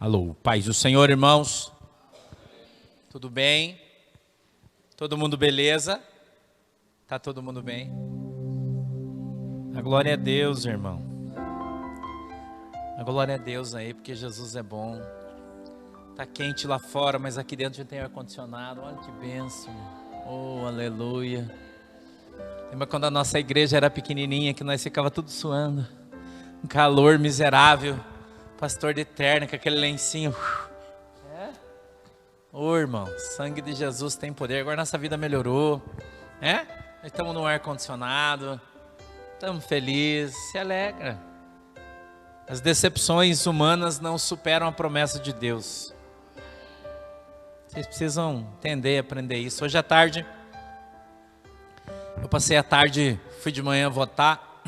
Alô, paz do Senhor, irmãos. Tudo bem? Todo mundo beleza? Tá todo mundo bem? A glória é Deus, irmão. A glória é Deus aí, porque Jesus é bom. Tá quente lá fora, mas aqui dentro já tem ar-condicionado. Olha que bênção. Oh, aleluia. Lembra quando a nossa igreja era pequenininha, que nós ficava tudo suando? Um calor miserável. Pastor de terno, com aquele lencinho. Ô irmão, sangue de Jesus tem poder. Agora nossa vida melhorou. Nós estamos no ar-condicionado. Estamos felizes. Se alegra. As decepções humanas não superam a promessa de Deus. Vocês precisam entender e aprender isso. Hoje à tarde, eu passei a tarde, fui de manhã votar.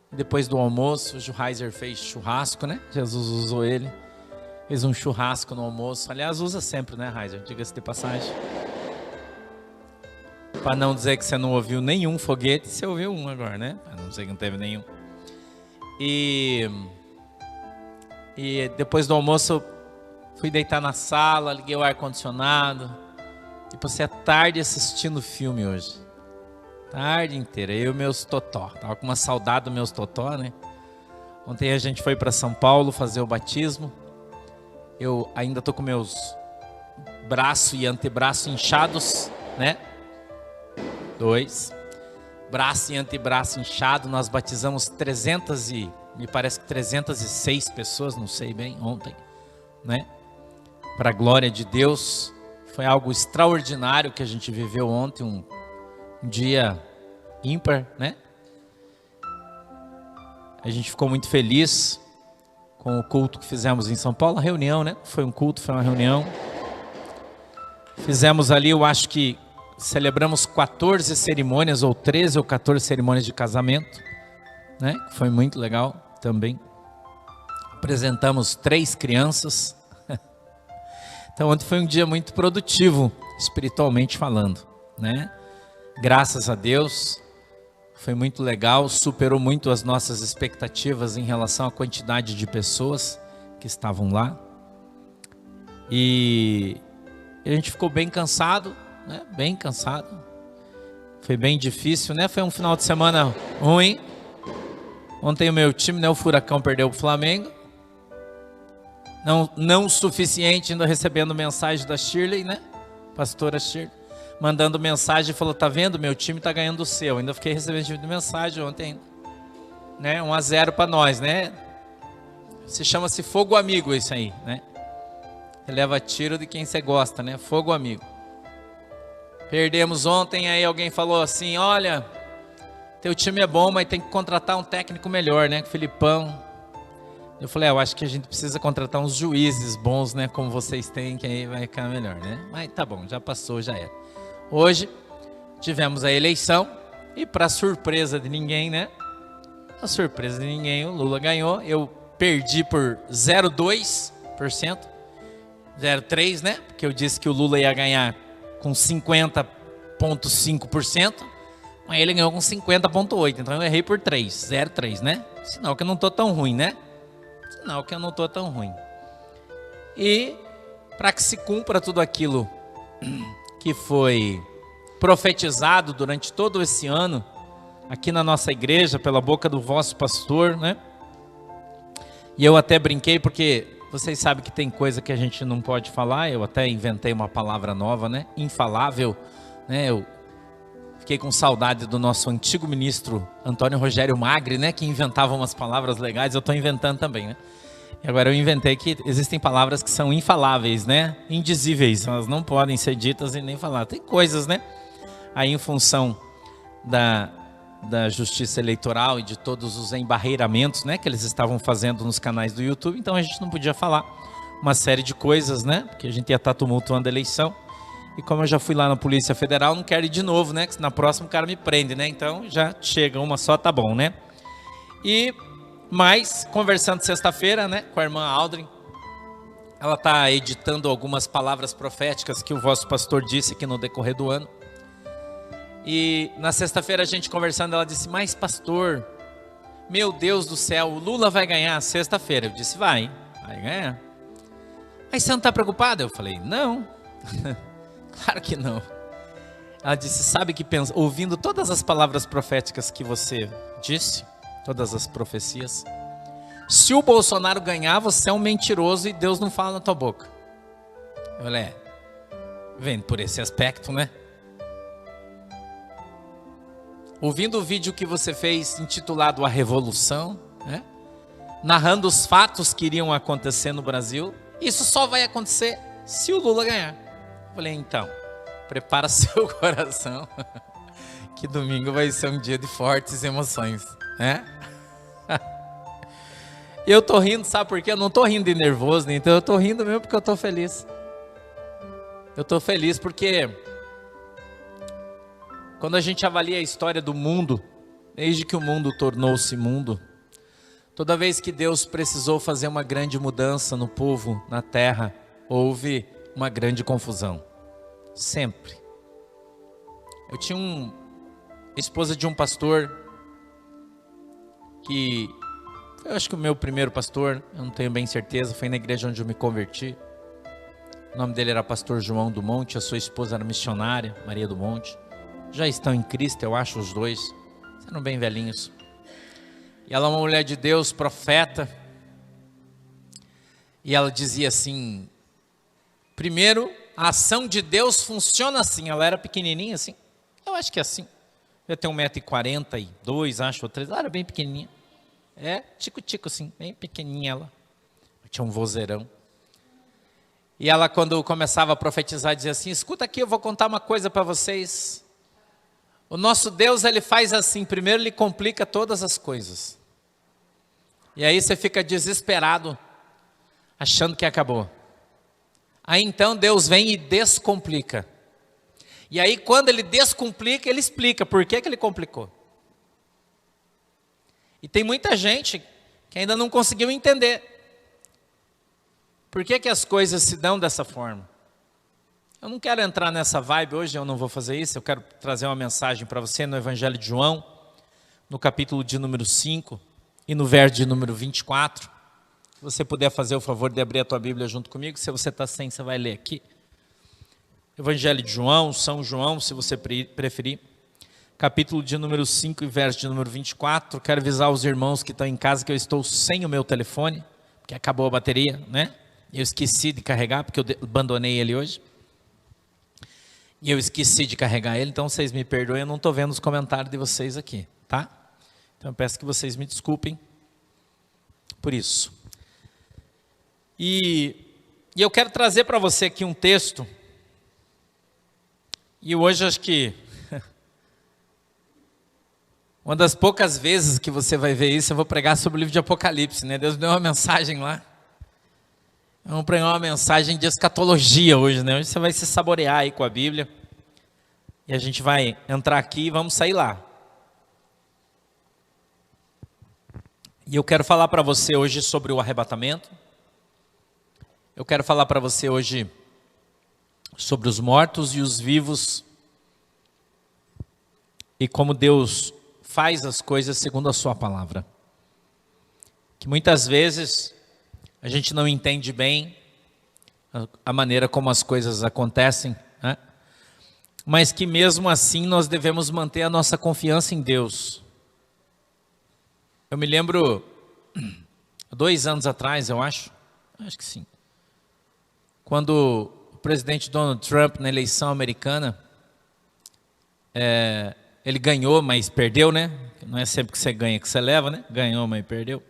Depois do almoço, o Juhaiser fez churrasco, né? Jesus usou ele. Fez um churrasco no almoço. Aliás, usa sempre, né, Heiser? Diga-se de passagem. Para não dizer que você não ouviu nenhum foguete, você ouviu um agora, né? Para não dizer que não teve nenhum. E depois do almoço, fui deitar na sala, liguei o ar-condicionado. E passei a tarde assistindo filme hoje. Tarde inteira, eu e meus totó. Tava com uma saudade dos meus totó, né? Ontem a gente foi para São Paulo fazer o batismo. Eu ainda tô com meus braço e antebraço inchados, né? 2. Braço e antebraço inchado. Nós batizamos 306 pessoas, não sei bem, ontem, né? Para a glória de Deus. Foi algo extraordinário que a gente viveu ontem, um dia ímpar, né? A gente ficou muito feliz com o culto que fizemos em São Paulo, a reunião, né? Foi um culto, foi uma reunião. Fizemos ali, eu acho que celebramos 14 cerimônias, ou 13 ou 14 cerimônias de casamento, né? Foi muito legal também. Apresentamos 3 crianças. Então ontem foi um dia muito produtivo, espiritualmente falando, né? Graças a Deus, foi muito legal, superou muito as nossas expectativas em relação à quantidade de pessoas que estavam lá. E a gente ficou bem cansado, né? Bem cansado. Foi bem difícil, né? Foi um final de semana ruim. Ontem o meu time, né? O Furacão perdeu o Flamengo. Não o suficiente, ainda recebendo mensagem da Shirley, né? Pastora Shirley. Mandando mensagem, falou, tá vendo, meu time tá ganhando o seu. Ainda fiquei recebendo mensagem ontem, né? 1-0 para nós, né? Chama-se fogo amigo isso aí, né? Você leva tiro de quem você gosta, né? Fogo amigo. Perdemos ontem, aí alguém falou assim, olha, teu time é bom, mas tem que contratar um técnico melhor, né? Com o Filipão. Eu falei, eu acho que a gente precisa contratar uns juízes bons, né? Como vocês têm, que aí vai ficar melhor, né? Mas tá bom, já passou, já era. Hoje tivemos a eleição e, para surpresa de ninguém, né? A surpresa de ninguém, o Lula ganhou. Eu perdi por 0,2%, 0,3%, né? Porque eu disse que o Lula ia ganhar com 50,5%, mas ele ganhou com 50,8%. Então eu errei por 0,3%, né? Sinal que eu não tô tão ruim, né? Sinal que eu não tô tão ruim. E para que se cumpra tudo aquilo que foi profetizado durante todo esse ano, aqui na nossa igreja, pela boca do vosso pastor, né? E eu até brinquei, porque vocês sabem que tem coisa que a gente não pode falar, eu até inventei uma palavra nova, né? Infalável, né? Eu fiquei com saudade do nosso antigo ministro Antônio Rogério Magri, né? Que inventava umas palavras legais, eu estou inventando também, né? E agora eu inventei que existem palavras que são infaláveis, né? Indizíveis, elas não podem ser ditas e nem falar. Tem coisas, né? Aí em função da justiça eleitoral e de todos os embarreiramentos, né? Que eles estavam fazendo nos canais do YouTube, então a gente não podia falar uma série de coisas, né? Porque a gente ia estar tumultuando a eleição. E como eu já fui lá na Polícia Federal, não quero ir de novo, né? Que na próxima o cara me prende, né? Então já chega uma só, tá bom, né? Mas, conversando sexta-feira, né, com a irmã Aldrin, ela está editando algumas palavras proféticas que o vosso pastor disse aqui no decorrer do ano. E na sexta-feira a gente conversando, ela disse, mas pastor, meu Deus do céu, o Lula vai ganhar sexta-feira. Eu disse, vai ganhar. Mas você não está preocupada? Eu falei, não, claro que não. Ela disse, sabe que ouvindo todas as palavras proféticas que você disse, todas as profecias, se o Bolsonaro ganhar, você é um mentiroso e Deus não fala na tua boca. Eu falei, vendo por esse aspecto, né? Ouvindo o vídeo que você fez intitulado A Revolução, né? Narrando os fatos que iriam acontecer no Brasil, isso só vai acontecer se o Lula ganhar. Eu falei, então, prepara seu coração, que domingo vai ser um dia de fortes emoções, né? Eu tô rindo, sabe por quê? Eu não tô rindo de nervoso, então eu tô rindo mesmo porque eu tô feliz. Eu tô feliz porque quando a gente avalia a história do mundo, desde que o mundo tornou-se mundo, toda vez que Deus precisou fazer uma grande mudança no povo, na terra, houve uma grande confusão. Sempre. Eu tinha esposa de um pastor que foi, acho que o meu primeiro pastor, eu não tenho bem certeza, foi na igreja onde eu me converti. O nome dele era pastor João do Monte, a sua esposa era missionária, Maria do Monte. Já estão em Cristo, eu acho, os dois. Eram bem velhinhos. E ela é uma mulher de Deus, profeta. E ela dizia assim, primeiro, a ação de Deus funciona assim. Ela era pequenininha assim. Eu acho que é assim. Eu tenho 1,42 m, acho, ou 3. Ela era bem pequenininha. Tico-tico assim, bem pequenininha ela. Tinha um vozeirão. E ela, quando começava a profetizar, dizia assim, escuta aqui, eu vou contar uma coisa para vocês. O nosso Deus, ele faz assim, primeiro ele complica todas as coisas. E aí você fica desesperado, achando que acabou. Aí então Deus vem e descomplica. E aí quando ele descomplica, ele explica por que ele complicou. E tem muita gente que ainda não conseguiu entender. Por que as coisas se dão dessa forma? Eu não quero entrar nessa vibe hoje, eu não vou fazer isso. Eu quero trazer uma mensagem para você no Evangelho de João, no capítulo de número 5 e no verso de número 24. Se você puder fazer o favor de abrir a tua Bíblia junto comigo, se você está sem, você vai ler aqui. Evangelho de João, São João, se você preferir. Capítulo de número 5 e verso de número 24. Quero avisar os irmãos que estão em casa que eu estou sem o meu telefone, porque acabou a bateria, né? Eu esqueci de carregar, porque eu abandonei ele hoje. E eu esqueci de carregar ele, então vocês me perdoem, eu não estou vendo os comentários de vocês aqui, tá? Então eu peço que vocês me desculpem por isso. E eu quero trazer para você aqui um texto, e hoje acho que uma das poucas vezes que você vai ver isso, eu vou pregar sobre o livro de Apocalipse, né? Deus me deu uma mensagem lá. Vamos pregar uma mensagem de escatologia hoje, né? Hoje você vai se saborear aí com a Bíblia. E a gente vai entrar aqui e vamos sair lá. E eu quero falar para você hoje sobre o arrebatamento. Eu quero falar para você hoje sobre os mortos e os vivos. E como Deus faz as coisas segundo a sua palavra. Que muitas vezes a gente não entende bem a maneira como as coisas acontecem, né? Mas que mesmo assim nós devemos manter a nossa confiança em Deus. Eu me lembro, 2 anos atrás, eu acho que sim, quando o presidente Donald Trump, na eleição americana, ele ganhou, mas perdeu, né? Não é sempre que você ganha que você leva, né? Ganhou, mas perdeu.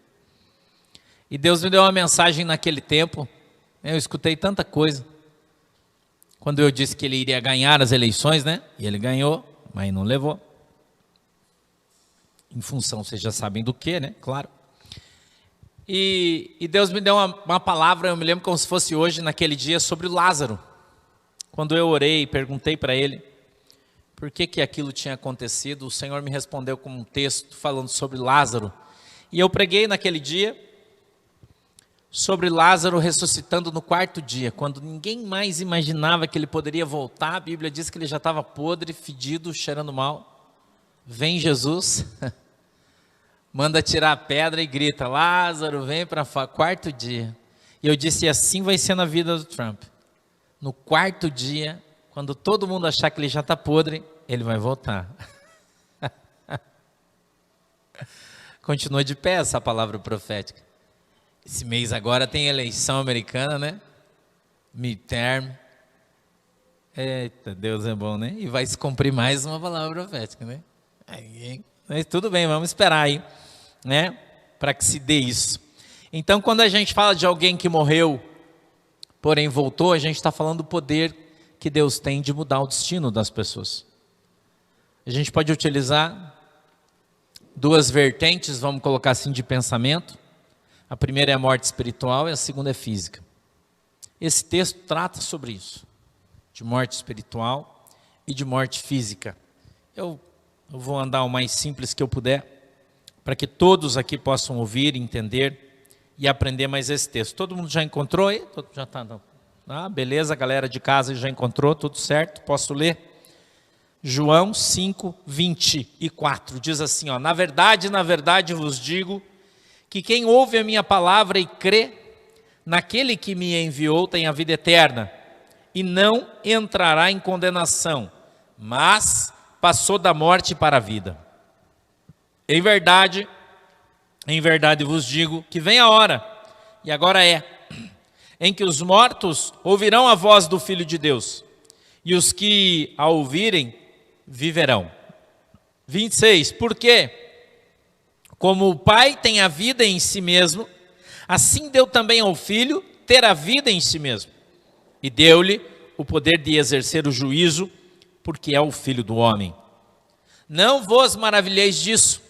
E Deus me deu uma mensagem naquele tempo. Eu escutei tanta coisa. Quando eu disse que ele iria ganhar as eleições, né? E ele ganhou, mas não levou. Em função, vocês já sabem do que, né? Claro. E Deus me deu uma palavra, eu me lembro como se fosse hoje, naquele dia, sobre Lázaro. Quando eu orei e perguntei para ele por que aquilo tinha acontecido, o Senhor me respondeu com um texto falando sobre Lázaro. E eu preguei naquele dia sobre Lázaro ressuscitando no 4º dia, quando ninguém mais imaginava que ele poderia voltar. A Bíblia diz que ele já estava podre, fedido, cheirando mal. Vem Jesus, manda tirar a pedra e grita, Lázaro, vem para fora, 4º dia. E eu disse, assim vai ser na vida do Trump. No quarto dia, quando todo mundo achar que ele já está podre, ele vai voltar. Continua de pé essa palavra profética. Esse mês agora tem eleição americana, né? Midterm. Eita, Deus é bom, né? E vai se cumprir mais uma palavra profética, né? Mas tudo bem, vamos esperar aí, né? Para que se dê isso. Então, quando a gente fala de alguém que morreu, porém voltou, a gente está falando do poder que Deus tem de mudar o destino das pessoas. A gente pode utilizar duas vertentes, vamos colocar assim, de pensamento. A primeira é a morte espiritual e a segunda é física. Esse texto trata sobre isso, de morte espiritual e de morte física. Eu vou andar o mais simples que eu puder, para que todos aqui possam ouvir, entender e aprender mais esse texto. Todo mundo já encontrou aí? Já está? Beleza, a galera de casa já encontrou, tudo certo? Posso ler? João 5, 24, diz assim, ó, na verdade vos digo, que quem ouve a minha palavra e crê naquele que me enviou tem a vida eterna, e não entrará em condenação, mas passou da morte para a vida. Em verdade vos digo que vem a hora, e agora é, em que os mortos ouvirão a voz do Filho de Deus, e os que a ouvirem viverão. 26, porque como o Pai tem a vida em si mesmo, assim deu também ao Filho ter a vida em si mesmo. E deu-lhe o poder de exercer o juízo, porque é o Filho do homem. Não vos maravilheis disso,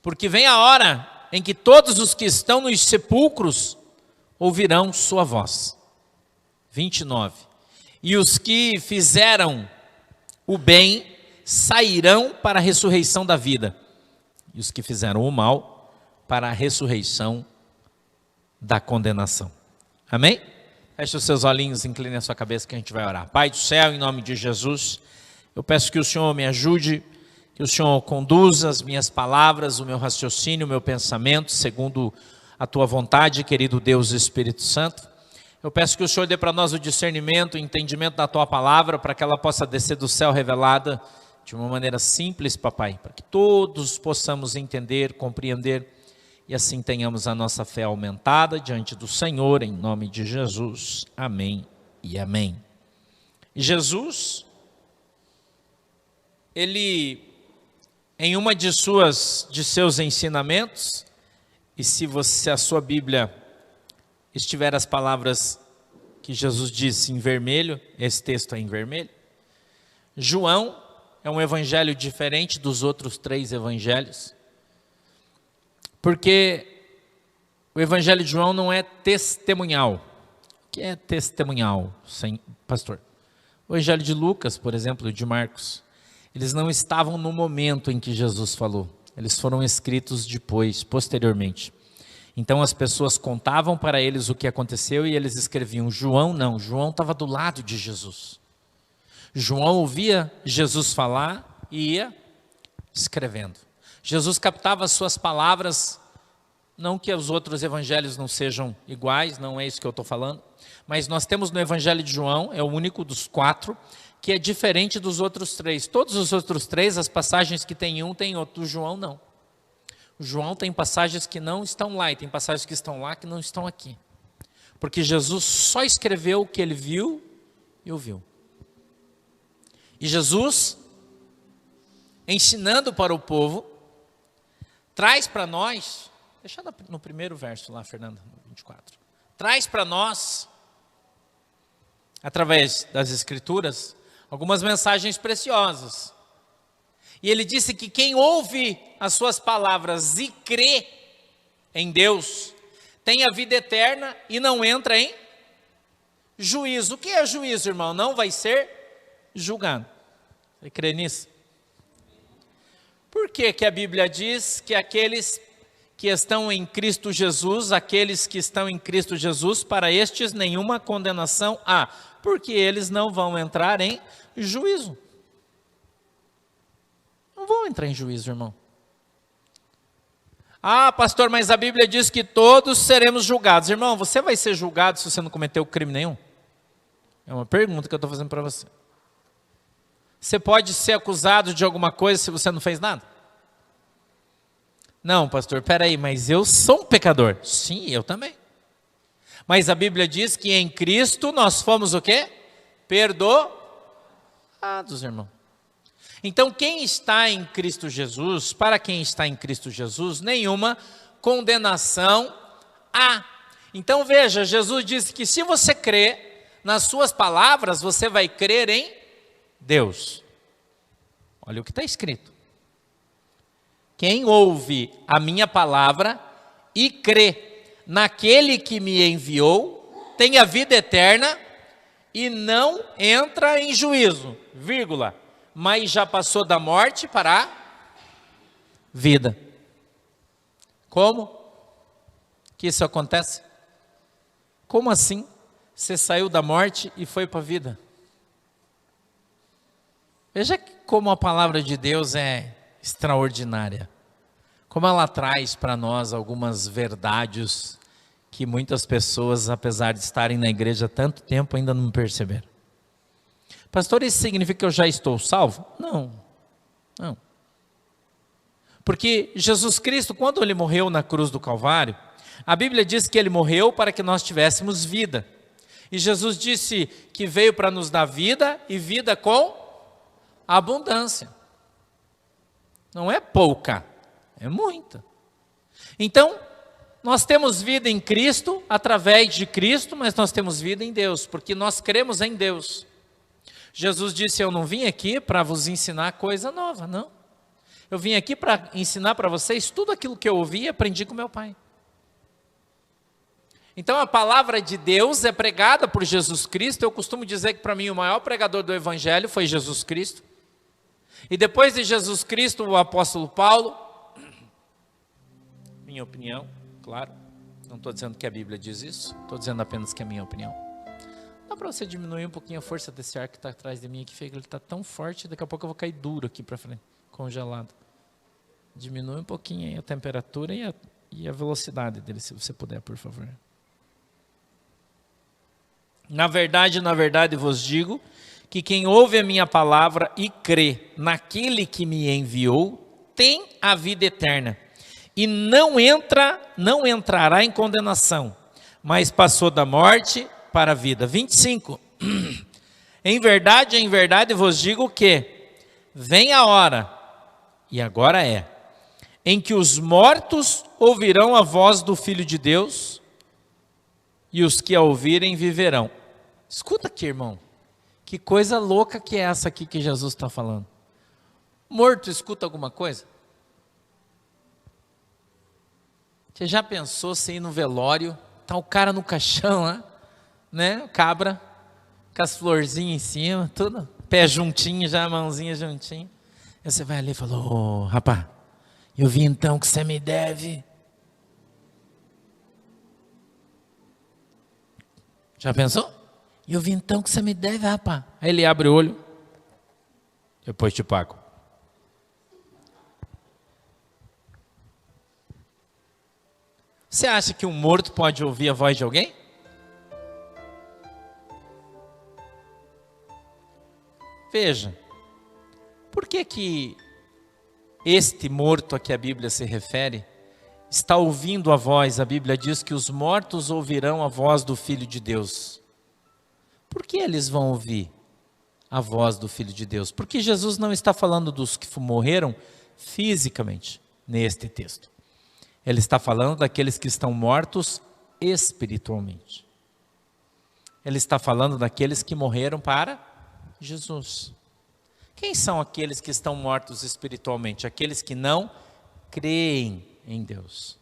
porque vem a hora em que todos os que estão nos sepulcros ouvirão sua voz. 29. E os que fizeram o bem sairão para a ressurreição da vida, e os que fizeram o mal para a ressurreição da condenação. Amém? Feche os seus olhinhos, incline a sua cabeça que a gente vai orar. Pai do céu, em nome de Jesus, eu peço que o Senhor me ajude, que o Senhor conduza as minhas palavras, o meu raciocínio, o meu pensamento, segundo a tua vontade, querido Deus e Espírito Santo. Eu peço que o Senhor dê para nós o discernimento, o entendimento da tua palavra, para que ela possa descer do céu revelada de uma maneira simples, papai, para que todos possamos entender, compreender, e assim tenhamos a nossa fé aumentada diante do Senhor, em nome de Jesus. Amém e amém. E Jesus, ele, em uma de seus ensinamentos, e se a sua Bíblia estiver as palavras que Jesus disse em vermelho, esse texto é em vermelho, João é um evangelho diferente dos outros 3 evangelhos, porque o evangelho de João não é testemunhal. O que é testemunhal, pastor? O evangelho de Lucas, por exemplo, e de Marcos, eles não estavam no momento em que Jesus falou, eles foram escritos depois, posteriormente. Então as pessoas contavam para eles o que aconteceu e eles escreviam. João não, João estava do lado de Jesus. João ouvia Jesus falar e ia escrevendo. Jesus captava as suas palavras, não que os outros evangelhos não sejam iguais, não é isso que eu estou falando, mas nós temos no evangelho de João, é o único dos 4, que é diferente dos outros 3. Todos os outros 3, as passagens que tem um, tem outro. O João não. O João tem passagens que não estão lá e tem passagens que estão lá que não estão aqui. Porque Jesus só escreveu o que ele viu e ouviu. E Jesus, ensinando para o povo, traz para nós, deixa no primeiro verso lá, Fernanda, 24. Traz para nós, através das Escrituras, algumas mensagens preciosas. E ele disse que quem ouve as suas palavras e crê em Deus, tem a vida eterna e não entra em juízo. O que é juízo, irmão? Não vai ser julgado. Você crê nisso? Por que que a Bíblia diz que aqueles que estão em Cristo Jesus, aqueles que estão em Cristo Jesus, para estes nenhuma condenação há? Porque eles não vão entrar em juízo. Não vão entrar em juízo, irmão. Ah, pastor, mas a Bíblia diz que todos seremos julgados. Irmão, você vai ser julgado se você não cometeu crime nenhum? É uma pergunta que eu estou fazendo para você. Você pode ser acusado de alguma coisa se você não fez nada? Não, pastor, peraí, mas eu sou um pecador. Sim, eu também. Mas a Bíblia diz que em Cristo nós fomos o quê? Perdoados, irmão. Então, quem está em Cristo Jesus, para quem está em Cristo Jesus, nenhuma condenação há. Então, veja, Jesus disse que se você crê nas suas palavras, você vai crer em Deus. Olha o que está escrito. Quem ouve a minha palavra e crê naquele que me enviou, tem a vida eterna e não entra em juízo, vírgula, mas já passou da morte para a vida. Como que isso acontece? Como assim? Você saiu da morte e foi para a vida? Veja como a palavra de Deus é extraordinária. Como ela traz para nós algumas verdades que muitas pessoas, apesar de estarem na igreja há tanto tempo, ainda não perceberam. Pastor, isso significa que eu já estou salvo? Não, não. Porque Jesus Cristo, quando ele morreu na cruz do Calvário, a Bíblia diz que ele morreu para que nós tivéssemos vida. E Jesus disse que veio para nos dar vida e vida com abundância. Não é pouca, é muita. Então, nós temos vida em Cristo, através de Cristo, mas nós temos vida em Deus, porque nós cremos em Deus. Jesus disse, eu não vim aqui para vos ensinar coisa nova, não. Eu vim aqui para ensinar para vocês tudo aquilo que eu ouvi e aprendi com meu Pai. Então a palavra de Deus é pregada por Jesus Cristo. Eu costumo dizer que para mim o maior pregador do Evangelho foi Jesus Cristo. E depois de Jesus Cristo, o apóstolo Paulo, minha opinião, claro, não estou dizendo que a Bíblia diz isso, estou dizendo apenas que é a minha opinião. Dá para você diminuir um pouquinho a força desse ar que está atrás de mim aqui, ele está tão forte, daqui a pouco eu vou cair duro aqui para frente, congelado. Diminui um pouquinho aí a temperatura e a velocidade dele, se você puder, por favor. Na verdade, vos digo que quem ouve a minha palavra e crê naquele que me enviou, tem a vida eterna. E não entrará em condenação, mas passou da morte para a vida. 25. Em verdade vos digo que vem a hora, e agora é, em que os mortos ouvirão a voz do Filho de Deus, e os que a ouvirem viverão. Escuta aqui, irmão, que coisa louca que é essa aqui que Jesus está falando. Morto escuta alguma coisa? Você já pensou você ir no velório, tá o cara no caixão lá, né, cabra, com as florzinhas em cima, tudo, pé juntinho já, mãozinha juntinho, aí você vai ali e fala, ô rapaz, eu vi então que você me deve. Já pensou? Eu vi então que você me deve, rapaz. Aí ele abre o olho, depois te pago. Você acha que um morto pode ouvir a voz de alguém? Veja, por que este morto a que a Bíblia se refere está ouvindo a voz? A Bíblia diz que os mortos ouvirão a voz do Filho de Deus. Por que eles vão ouvir a voz do Filho de Deus? Porque Jesus não está falando dos que morreram fisicamente neste texto. Ele está falando daqueles que estão mortos espiritualmente. Ele está falando daqueles que morreram para Jesus. Quem são aqueles que estão mortos espiritualmente? Aqueles que não creem em Deus.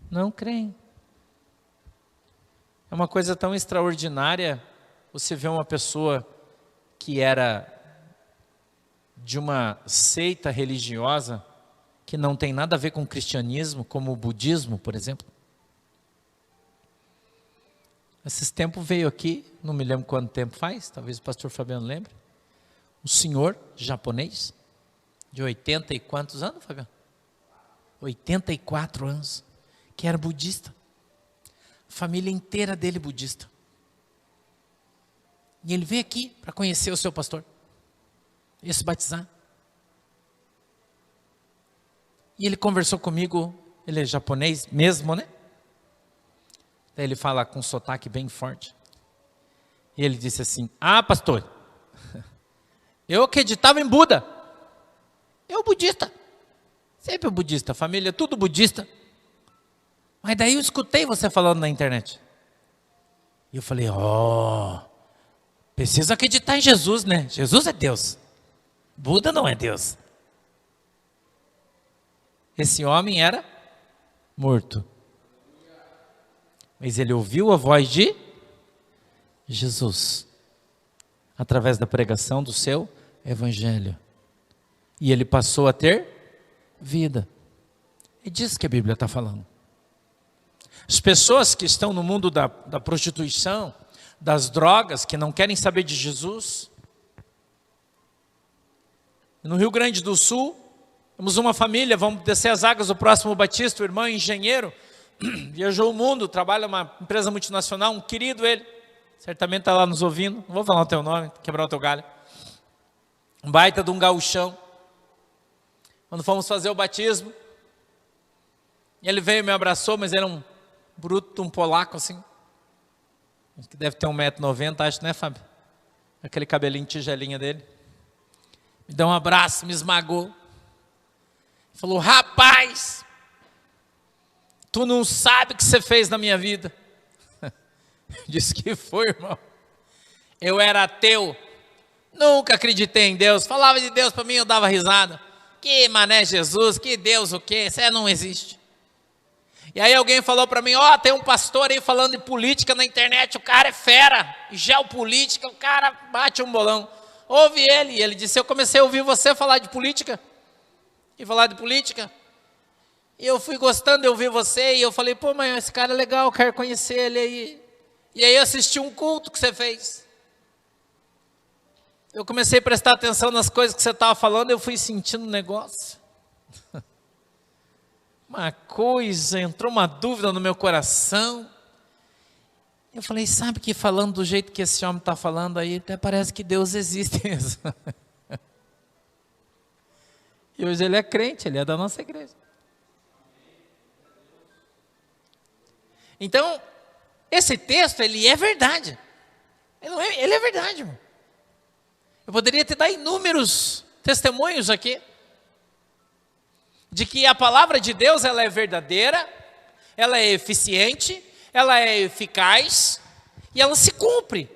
Não creem. É uma coisa tão extraordinária você ver uma pessoa que era de uma seita religiosa que não tem nada a ver com o cristianismo, como o budismo, por exemplo. Esses tempos veio aqui, não me lembro quanto tempo faz, talvez o pastor Fabiano lembre, um senhor japonês, de 80 e quantos anos, Fabiano? 84 anos, que era budista. A família inteira dele budista. E ele veio aqui para conhecer o seu pastor. Ia se batizar. E ele conversou comigo, ele é japonês mesmo, né? Daí ele fala com um sotaque bem forte. E ele disse assim: ah, pastor, eu acreditava em Buda. Eu budista. Sempre budista, família tudo budista. Mas daí eu escutei você falando na internet. E eu falei: precisa acreditar em Jesus, né? Jesus é Deus. Buda não é Deus. Esse homem era morto. Mas ele ouviu a voz de Jesus, através da pregação do seu evangelho. E ele passou a ter vida. É disso que a Bíblia está falando. As pessoas que estão no mundo da prostituição, das drogas, que não querem saber de Jesus. No Rio Grande do Sul, temos uma família, vamos descer as águas do próximo Batista, o irmão engenheiro, viajou o mundo, trabalha numa empresa multinacional, um querido ele, certamente está lá nos ouvindo, não vou falar o teu nome, quebrar o teu galho. Um baita de um gauchão. Quando fomos fazer o batismo, ele veio e me abraçou, mas era um bruto, um polaco assim, que deve ter 1,90 m, acho, né, Fábio? Aquele cabelinho tigelinha dele. Me deu um abraço, me esmagou. Falou: rapaz, tu não sabe o que você fez na minha vida. Disse: que foi, irmão? Eu era ateu, nunca acreditei em Deus, falava de Deus para mim, eu dava risada. Que mané Jesus, que Deus o quê? Isso não existe. E aí alguém falou para mim: tem um pastor aí falando de política na internet, o cara é fera, geopolítica, o cara bate um bolão. Ouve ele, e ele disse: eu comecei a ouvir você falar de política, e falar de política, e eu fui gostando de ouvir você, e eu falei: pô, mas esse cara é legal, eu quero conhecer ele aí. E aí eu assisti um culto que você fez. Eu comecei a prestar atenção nas coisas que você estava falando, eu fui sentindo um negócio. Uma coisa, entrou uma dúvida no meu coração. Eu falei: sabe que falando do jeito que esse homem está falando aí, até parece que Deus existe mesmo. E hoje ele é crente, ele é da nossa igreja. Então, esse texto, ele é verdade. Ele é verdade, irmão. Eu poderia te dar inúmeros testemunhos aqui, de que a palavra de Deus, ela é verdadeira, ela é eficiente, ela é eficaz, e ela se cumpre.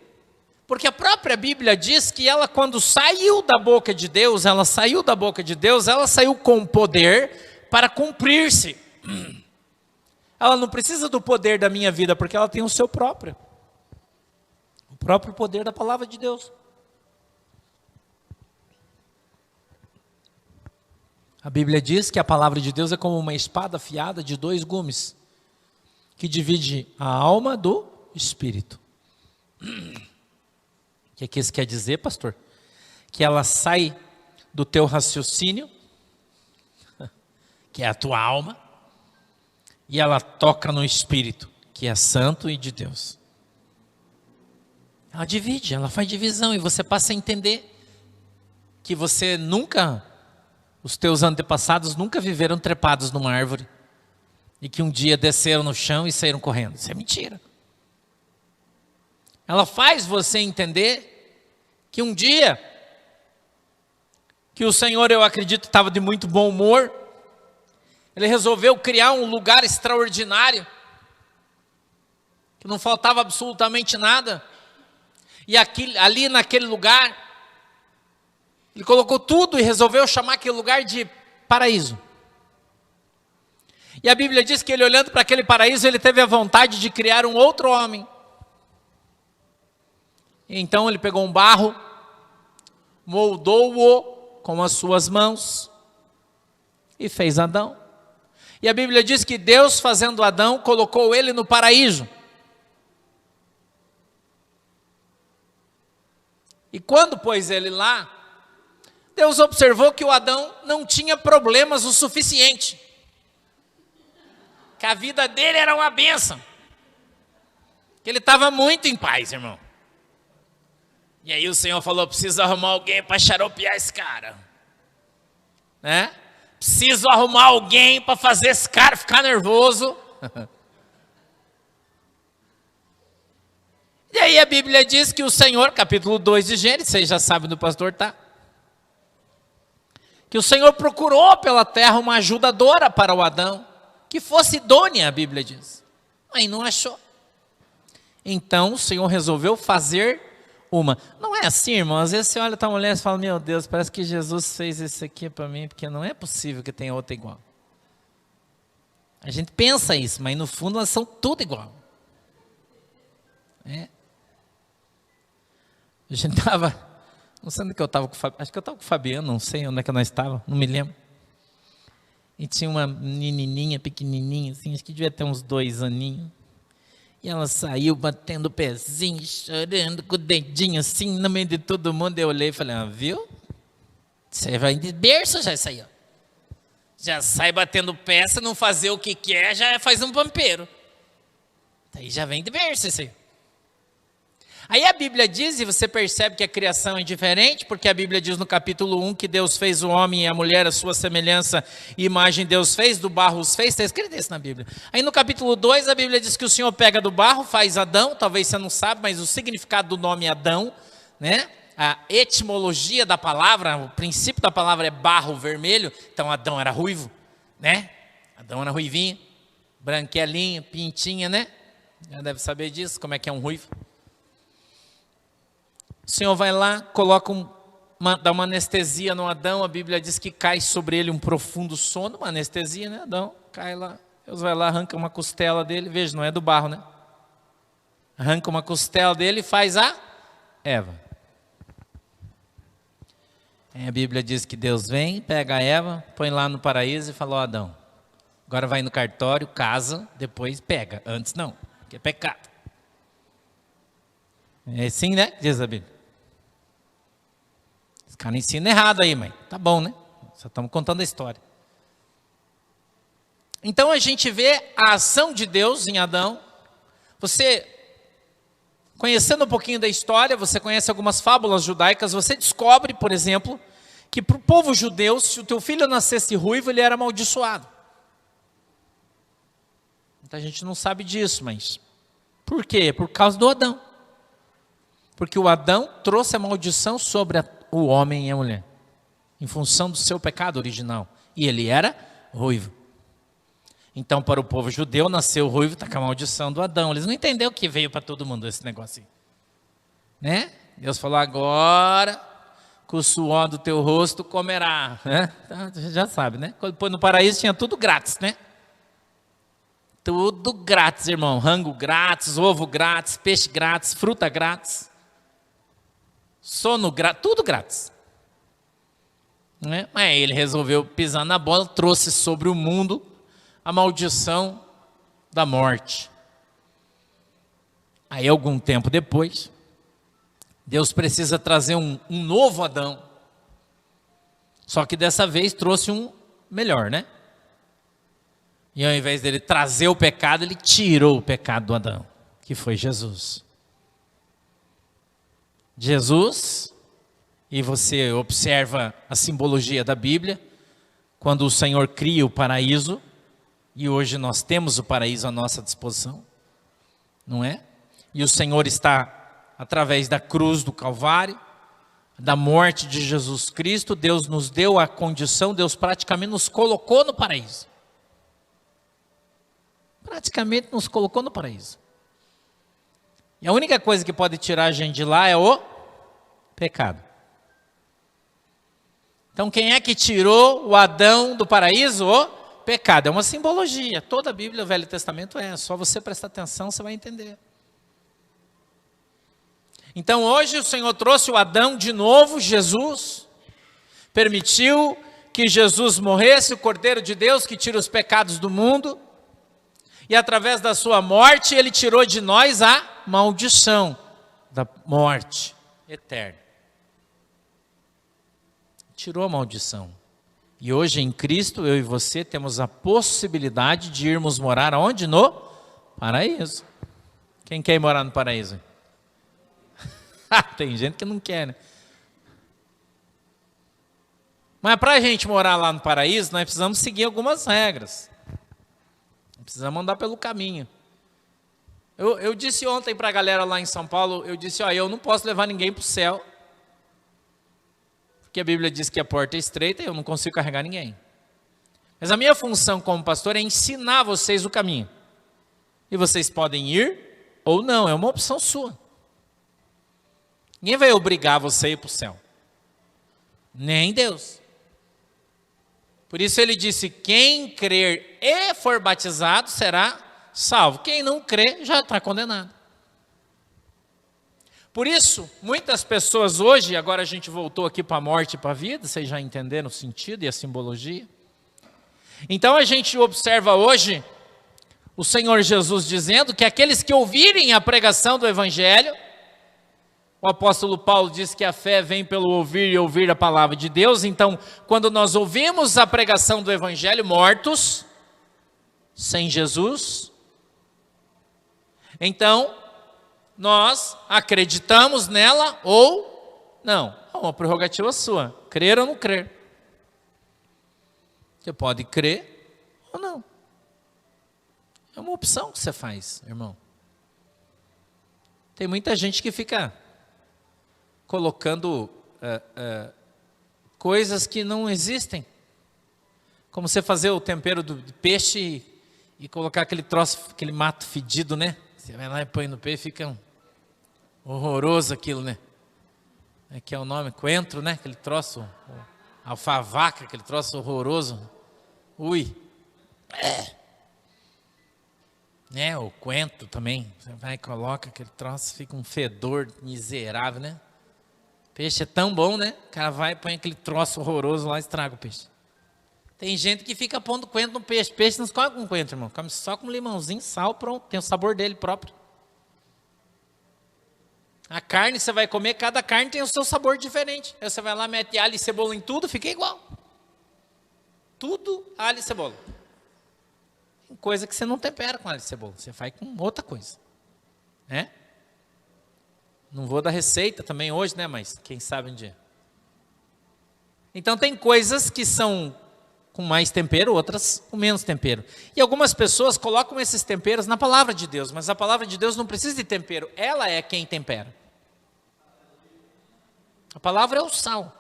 Porque a própria Bíblia diz que ela, quando saiu da boca de Deus, ela saiu com poder para cumprir-se. Ela não precisa do poder da minha vida, porque ela tem o seu próprio. O próprio poder da palavra de Deus. A Bíblia diz que a palavra de Deus é como uma espada afiada de 2 gumes, que divide a alma do espírito. O que isso quer dizer, pastor? Que ela sai do teu raciocínio, que é a tua alma, e ela toca no espírito, que é santo e de Deus. Ela divide, ela faz divisão, e você passa a entender que você nunca, os teus antepassados nunca viveram trepados numa árvore, e que um dia desceram no chão e saíram correndo. Isso é mentira. Ela faz você entender que um dia, que o Senhor, eu acredito, estava de muito bom humor, Ele resolveu criar um lugar extraordinário, que não faltava absolutamente nada, e ali naquele lugar, Ele colocou tudo e resolveu chamar aquele lugar de paraíso. E a Bíblia diz que Ele, olhando para aquele paraíso, Ele teve a vontade de criar um outro homem. Então Ele pegou um barro, moldou-o com as suas mãos e fez Adão. E a Bíblia diz que Deus, fazendo Adão, colocou ele no paraíso. E quando pôs ele lá, Deus observou que o Adão não tinha problemas o suficiente. que a vida dele era uma bênção. Que ele estava muito em paz, irmão. E aí o Senhor falou, preciso arrumar alguém para xaropear esse cara. Né? Preciso arrumar alguém para fazer esse cara ficar nervoso. E aí a Bíblia diz que o Senhor, capítulo 2 de Gênesis, vocês já sabem do pastor, tá? Que o Senhor procurou pela terra uma ajudadora para o Adão, que fosse idônea, a Bíblia diz. Mas não achou. Então o Senhor resolveu fazer uma. Não é assim, irmão? Às vezes você olha para a mulher e fala, meu Deus, parece que Jesus fez isso aqui para mim, porque não é possível que tenha outra igual. A gente pensa isso, mas no fundo elas são tudo igual. É. A gente estava, não sei onde que eu estava com o Fabiano, acho que eu estava com o Fabiano, não sei onde é que nós estávamos, não me lembro. E tinha uma menininha pequenininha, assim, acho que devia ter uns 2 aninhos. E ela saiu batendo o pezinho, chorando, com o dedinho assim, no meio de todo mundo. Eu olhei e falei, viu? Você vai de berço já isso aí, ó. Já sai batendo peça, não fazer o que quer, já faz um pampeiro. Aí já vem de berço isso aí. Aí a Bíblia diz, e você percebe que a criação é diferente, porque a Bíblia diz no capítulo 1 que Deus fez o homem e a mulher, a sua semelhança e imagem Deus fez, do barro os fez, está escrito isso na Bíblia. Aí no capítulo 2 a Bíblia diz que o Senhor pega do barro, faz Adão, talvez você não sabe, mas o significado do nome Adão, né? A etimologia da palavra, o princípio da palavra é barro vermelho, então Adão era ruivo, né? Adão era ruivinho, branquelinho, pintinha, né? Já deve saber disso, como é que é um ruivo. O Senhor vai lá, coloca dá uma anestesia no Adão, a Bíblia diz que cai sobre ele um profundo sono, uma anestesia, né? Adão cai lá, Deus vai lá, arranca uma costela dele, veja, não é do barro, né? Arranca uma costela dele e faz a Eva. Aí a Bíblia diz que Deus vem, pega a Eva, põe lá no paraíso e fala, ó Adão, agora vai no cartório, casa, depois pega, antes não, porque é pecado. É assim, né? Diz a Bíblia. Os caras ensinam errado aí, mãe. Tá bom, né? Só estamos contando a história. Então a gente vê a ação de Deus em Adão. Você, conhecendo um pouquinho da história, você conhece algumas fábulas judaicas, você descobre, por exemplo, que para o povo judeu, se o teu filho nascesse ruivo, ele era amaldiçoado. Muita gente não sabe disso, mas por quê? Por causa do Adão. Porque o Adão trouxe a maldição sobre o homem e a mulher, em função do seu pecado original. E ele era ruivo. Então, para o povo judeu, nasceu ruivo, está com a maldição do Adão. Eles não entenderam que veio para todo mundo esse negócio aí. Né? Deus falou, agora, com o suor do teu rosto comerá. Né? Então, já sabe, né? Quando foi no paraíso tinha tudo grátis, né? Tudo grátis, irmão. Rango grátis, ovo grátis, peixe grátis, fruta grátis. Sono grátis, tudo grátis. Né? Mas ele resolveu pisar na bola, trouxe sobre o mundo a maldição da morte. Aí algum tempo depois, Deus precisa trazer um novo Adão. Só que dessa vez trouxe um melhor, né? E ao invés dele trazer o pecado, ele tirou o pecado do Adão, que foi Jesus. Jesus, e você observa a simbologia da Bíblia, quando o Senhor cria o paraíso, e hoje nós temos o paraíso à nossa disposição, não é? E o Senhor está, através da cruz do Calvário, da morte de Jesus Cristo, Deus nos deu a condição, Deus praticamente nos colocou no paraíso. Praticamente nos colocou no paraíso. E a única coisa que pode tirar a gente de lá é o pecado. Então quem é que tirou o Adão do paraíso? O pecado. É uma simbologia. Toda a Bíblia, o Velho Testamento é. Só você prestar atenção, você vai entender. Então hoje o Senhor trouxe o Adão de novo, Jesus. Permitiu que Jesus morresse, o Cordeiro de Deus que tira os pecados do mundo. E através da sua morte, ele tirou de nós a maldição da morte eterna. Tirou a maldição. E hoje em Cristo, eu e você temos a possibilidade de irmos morar aonde? No paraíso. Quem quer ir morar no paraíso? Tem gente que não quer, né? Mas para a gente morar lá no paraíso, nós precisamos seguir algumas regras. Precisamos andar pelo caminho. Eu disse ontem para a galera lá em São Paulo, eu disse, eu não posso levar ninguém para o céu. Porque a Bíblia diz que a porta é estreita e eu não consigo carregar ninguém. Mas a minha função como pastor é ensinar vocês o caminho. E vocês podem ir ou não, é uma opção sua. Ninguém vai obrigar você a ir para o céu. Nem Deus. Por isso ele disse, quem crer e for batizado será salvo. Quem não crer já está condenado. Por isso, muitas pessoas hoje, agora a gente voltou aqui para a morte e para a vida, vocês já entenderam o sentido e a simbologia. Então a gente observa hoje o Senhor Jesus dizendo que aqueles que ouvirem a pregação do Evangelho, o apóstolo Paulo diz que a fé vem pelo ouvir e ouvir a palavra de Deus. Então, quando nós ouvimos a pregação do Evangelho, mortos, sem Jesus, então nós acreditamos nela ou não. É uma prerrogativa sua, crer ou não crer. Você pode crer ou não. É uma opção que você faz, irmão. Tem muita gente que fica colocando coisas que não existem. Como você fazer o tempero do peixe e colocar aquele troço, aquele mato fedido, né? Você vai lá e põe no peixe e fica horroroso aquilo, né? É que é o nome, coentro, né? Aquele troço, alfavaca, aquele troço horroroso. Ui. Né? O coentro também. Você vai e coloca aquele troço, fica um fedor miserável, né? Peixe é tão bom, né? O cara vai e põe aquele troço horroroso lá e estraga o peixe. Tem gente que fica pondo coentro no peixe. Peixe não se come com coentro, irmão. Come só com limãozinho, sal, pronto. Tem o sabor dele próprio. A carne você vai comer, cada carne tem o seu sabor diferente. Aí você vai lá, mete alho e cebola em tudo, fica igual. Tudo alho e cebola. Tem coisa que você não tempera com alho e cebola. Você faz com outra coisa. Né? Não vou dar receita também hoje, né? Mas quem sabe um dia. Então tem coisas que são com mais tempero, outras com menos tempero. E algumas pessoas colocam esses temperos na palavra de Deus, mas a palavra de Deus não precisa de tempero, ela é quem tempera. A palavra é o sal.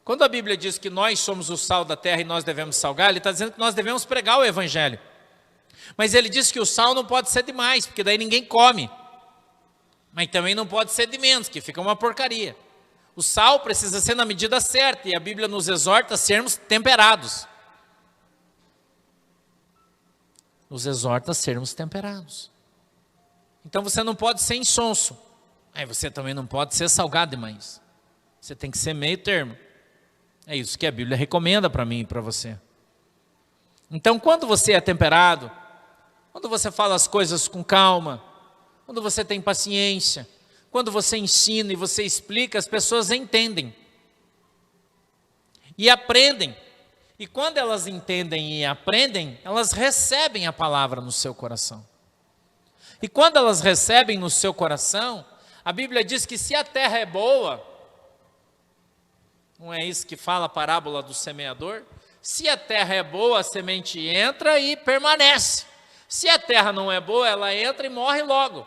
Quando a Bíblia diz que nós somos o sal da terra e nós devemos salgar, ele está dizendo que nós devemos pregar o Evangelho. Mas ele diz que o sal não pode ser demais, porque daí ninguém come. Mas também não pode ser de menos, que fica uma porcaria. O sal precisa ser na medida certa, e a Bíblia nos exorta a sermos temperados. Nos exorta a sermos temperados. Então você não pode ser insonso. Aí você também não pode ser salgado demais. Você tem que ser meio termo. É isso que a Bíblia recomenda para mim e para você. Então quando você é temperado, quando você fala as coisas com calma, quando você tem paciência, quando você ensina e você explica, as pessoas entendem e aprendem. E quando elas entendem e aprendem, elas recebem a palavra no seu coração. E quando elas recebem no seu coração, a Bíblia diz que se a terra é boa, não é isso que fala a parábola do semeador? Se a terra é boa, a semente entra e permanece. Se a terra não é boa, ela entra e morre logo.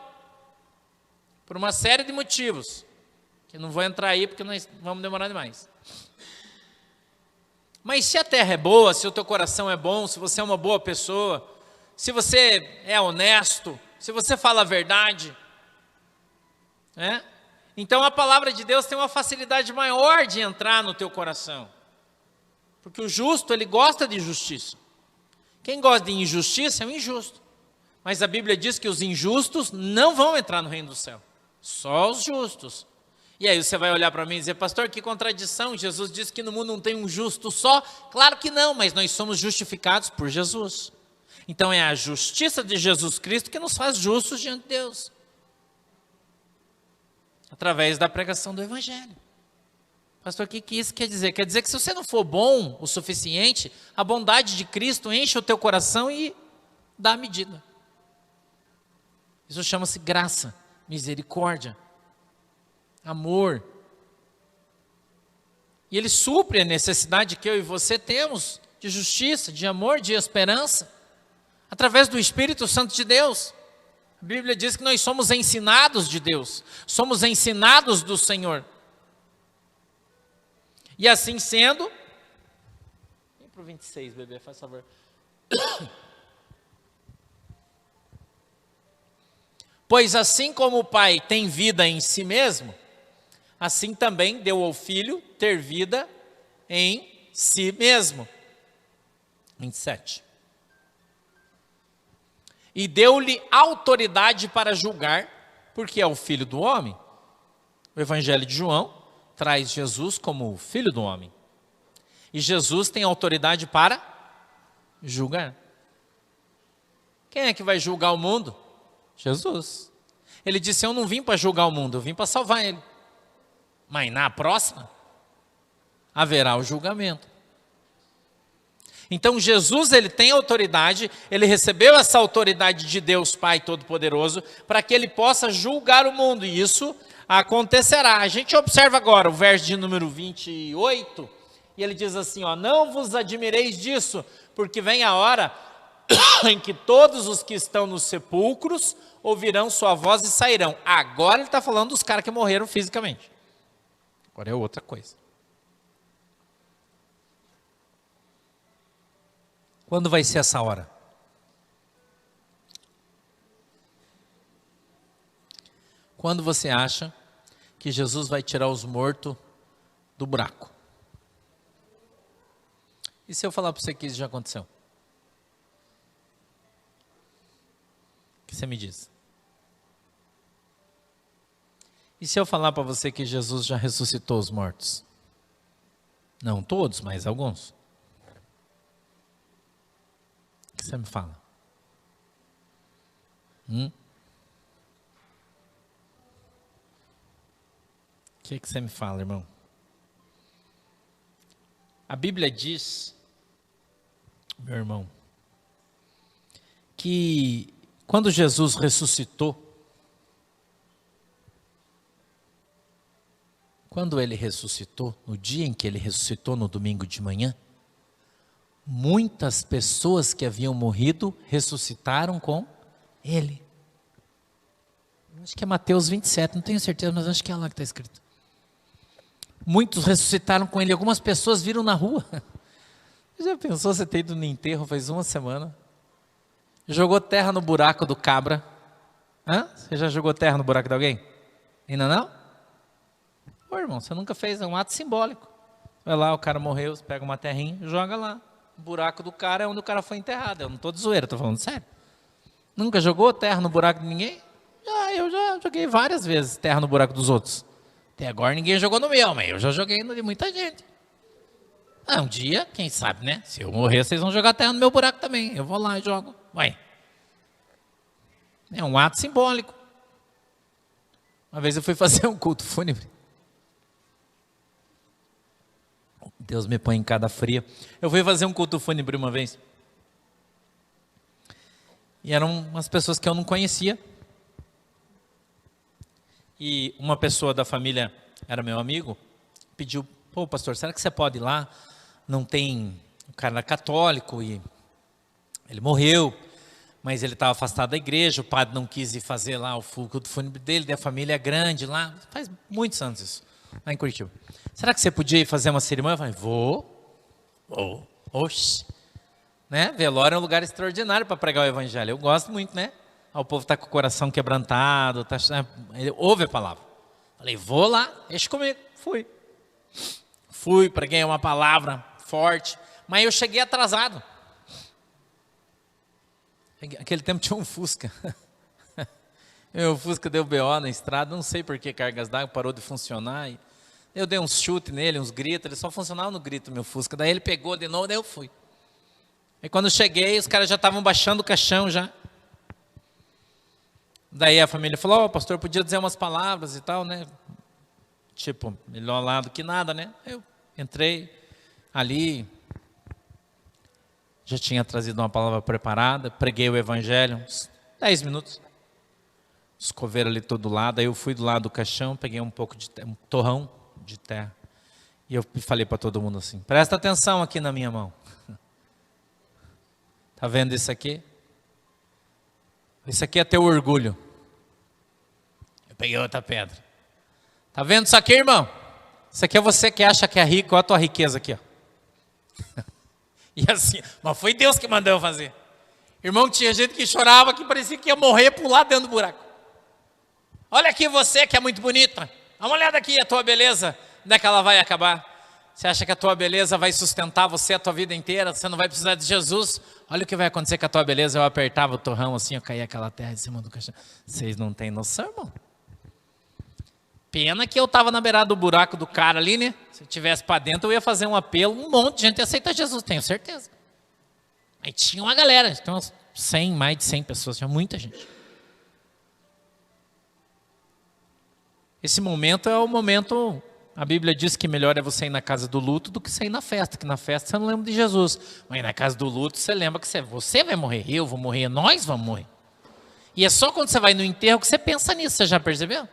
Por uma série de motivos, que não vou entrar aí porque nós vamos demorar demais. Mas se a terra é boa, se o teu coração é bom, se você é uma boa pessoa, se você é honesto, se você fala a verdade, né? Então a palavra de Deus tem uma facilidade maior de entrar no teu coração. Porque o justo, ele gosta de justiça. Quem gosta de injustiça é um injusto. Mas a Bíblia diz que os injustos não vão entrar no reino do céu. Só os justos. E aí você vai olhar para mim e dizer, pastor, que contradição, Jesus disse que no mundo não tem um justo só. Claro que não, mas nós somos justificados por Jesus. Então é a justiça de Jesus Cristo que nos faz justos diante de Deus. Através da pregação do Evangelho. Pastor, o que isso quer dizer? Quer dizer que se você não for bom o suficiente, a bondade de Cristo enche o teu coração e dá a medida. Isso chama-se graça, misericórdia, amor. E Ele supre a necessidade que eu e você temos de justiça, de amor, de esperança, através do Espírito Santo de Deus. A Bíblia diz que nós somos ensinados de Deus, somos ensinados do Senhor. E assim sendo, vem para o 26, bebê, faz favor. Pois assim como o Pai tem vida em si mesmo, assim também deu ao Filho ter vida em si mesmo. 27. E deu-lhe autoridade para julgar, porque é o Filho do homem. O Evangelho de João traz Jesus como o Filho do homem. E Jesus tem autoridade para julgar. Quem é que vai julgar o mundo? Jesus. Ele disse, eu não vim para julgar o mundo, eu vim para salvar ele. Mas na próxima, haverá o julgamento. Então Jesus, ele tem autoridade, ele recebeu essa autoridade de Deus Pai Todo-Poderoso, para que ele possa julgar o mundo, e isso acontecerá. A gente observa agora o verso de número 28, e ele diz assim, ó, não vos admireis disso, porque vem a hora em que todos os que estão nos sepulcros ouvirão sua voz e sairão. Agora ele está falando dos caras que morreram fisicamente. Agora é outra coisa. Quando vai ser essa hora? Quando você acha que Jesus vai tirar os mortos do buraco? E se eu falar para você que isso já aconteceu? O que você me diz? E se eu falar para você que Jesus já ressuscitou os mortos? Não todos, mas alguns. O que você me fala? O que você me fala, irmão? A Bíblia diz, meu irmão, que quando Jesus ressuscitou, quando ele ressuscitou, no dia em que ele ressuscitou, no domingo de manhã, muitas pessoas que haviam morrido ressuscitaram com ele. Acho que é Mateus 27, não tenho certeza, mas acho que é lá que está escrito. Muitos ressuscitaram com ele, algumas pessoas viram na rua. Já pensou você ter ido no enterro faz uma semana? Jogou terra no buraco do cabra? Hã? Você já jogou terra no buraco de alguém? Ainda não? Pô, irmão, você nunca fez, é um ato simbólico. Vai lá, o cara morreu, você pega uma terrinha, joga lá. O buraco do cara é onde o cara foi enterrado. Eu não estou de zoeira, estou falando sério. Nunca jogou terra no buraco de ninguém? Eu já joguei várias vezes terra no buraco dos outros. Até agora ninguém jogou no meu, mas eu já joguei no de muita gente. Um dia, quem sabe, né? Se eu morrer, vocês vão jogar terra no meu buraco também. Eu vou lá e jogo. Ué. É um ato simbólico. Uma vez eu fui fazer um culto fúnebre. Deus me põe em cada fria. Eu fui fazer um culto fúnebre uma vez. E eram umas pessoas que eu não conhecia. E uma pessoa da família, era meu amigo, pediu, pô pastor, será que você pode ir lá? Não tem, o cara era católico e ele morreu, mas ele estava afastado da igreja, o padre não quis ir fazer lá o culto fúnebre dele, da família é grande lá, faz muitos anos isso, lá em Curitiba. Será que você podia ir fazer uma cerimônia? Eu falei, vou, oxe, né? Velório é um lugar extraordinário para pregar o evangelho, eu gosto muito, né? O povo está com o coração quebrantado, ele ouve a palavra. Falei, vou lá, deixa comigo. Fui, preguei uma palavra forte, mas eu cheguei atrasado. Naquele tempo tinha um Fusca. O Fusca deu BO na estrada, não sei por que cargas d'água parou de funcionar. Eu dei uns chutes nele, uns gritos, ele só funcionava no grito, meu Fusca. Daí ele pegou de novo, daí eu fui. E quando eu cheguei, os caras já estavam baixando o caixão já. Daí a família falou, pastor, podia dizer umas palavras e tal, né? Tipo, melhor lá do que nada, né? Eu entrei ali, já tinha trazido uma palavra preparada, preguei o evangelho, uns 10 minutos. Os coveiros ali todo lado, aí eu fui do lado do caixão, peguei um pouco de um torrão de terra. E eu falei para todo mundo assim, presta atenção aqui na minha mão. Tá vendo isso aqui? Isso aqui é teu orgulho. Eu peguei outra pedra. Tá vendo isso aqui, irmão? Isso aqui é você que acha que é rico, olha a tua riqueza aqui, ó. E assim, mas foi Deus que mandou eu fazer. Irmão, tinha gente que chorava, que parecia que ia morrer, pular dentro do buraco. Olha aqui você que é muito bonita. Dá uma olhada aqui a tua beleza. Onde é que ela vai acabar? Você acha que a tua beleza vai sustentar você a tua vida inteira? Você não vai precisar de Jesus? Olha o que vai acontecer com a tua beleza. Eu apertava o torrão assim, eu caía aquela terra em cima do caixão. Vocês não têm noção, irmão? Pena que eu estava na beirada do buraco do cara ali, né? Se eu tivesse para dentro, eu ia fazer um apelo. Um monte de gente ia aceitar Jesus, tenho certeza. Aí tinha uma galera, tinha umas 100, mais de 100 pessoas, tinha muita gente. Esse momento é o momento, a Bíblia diz que melhor é você ir na casa do luto do que você ir na festa, que na festa você não lembra de Jesus. Mas na casa do luto você lembra que você vai morrer, eu vou morrer, nós vamos morrer. E é só quando você vai no enterro que você pensa nisso, você já percebeu?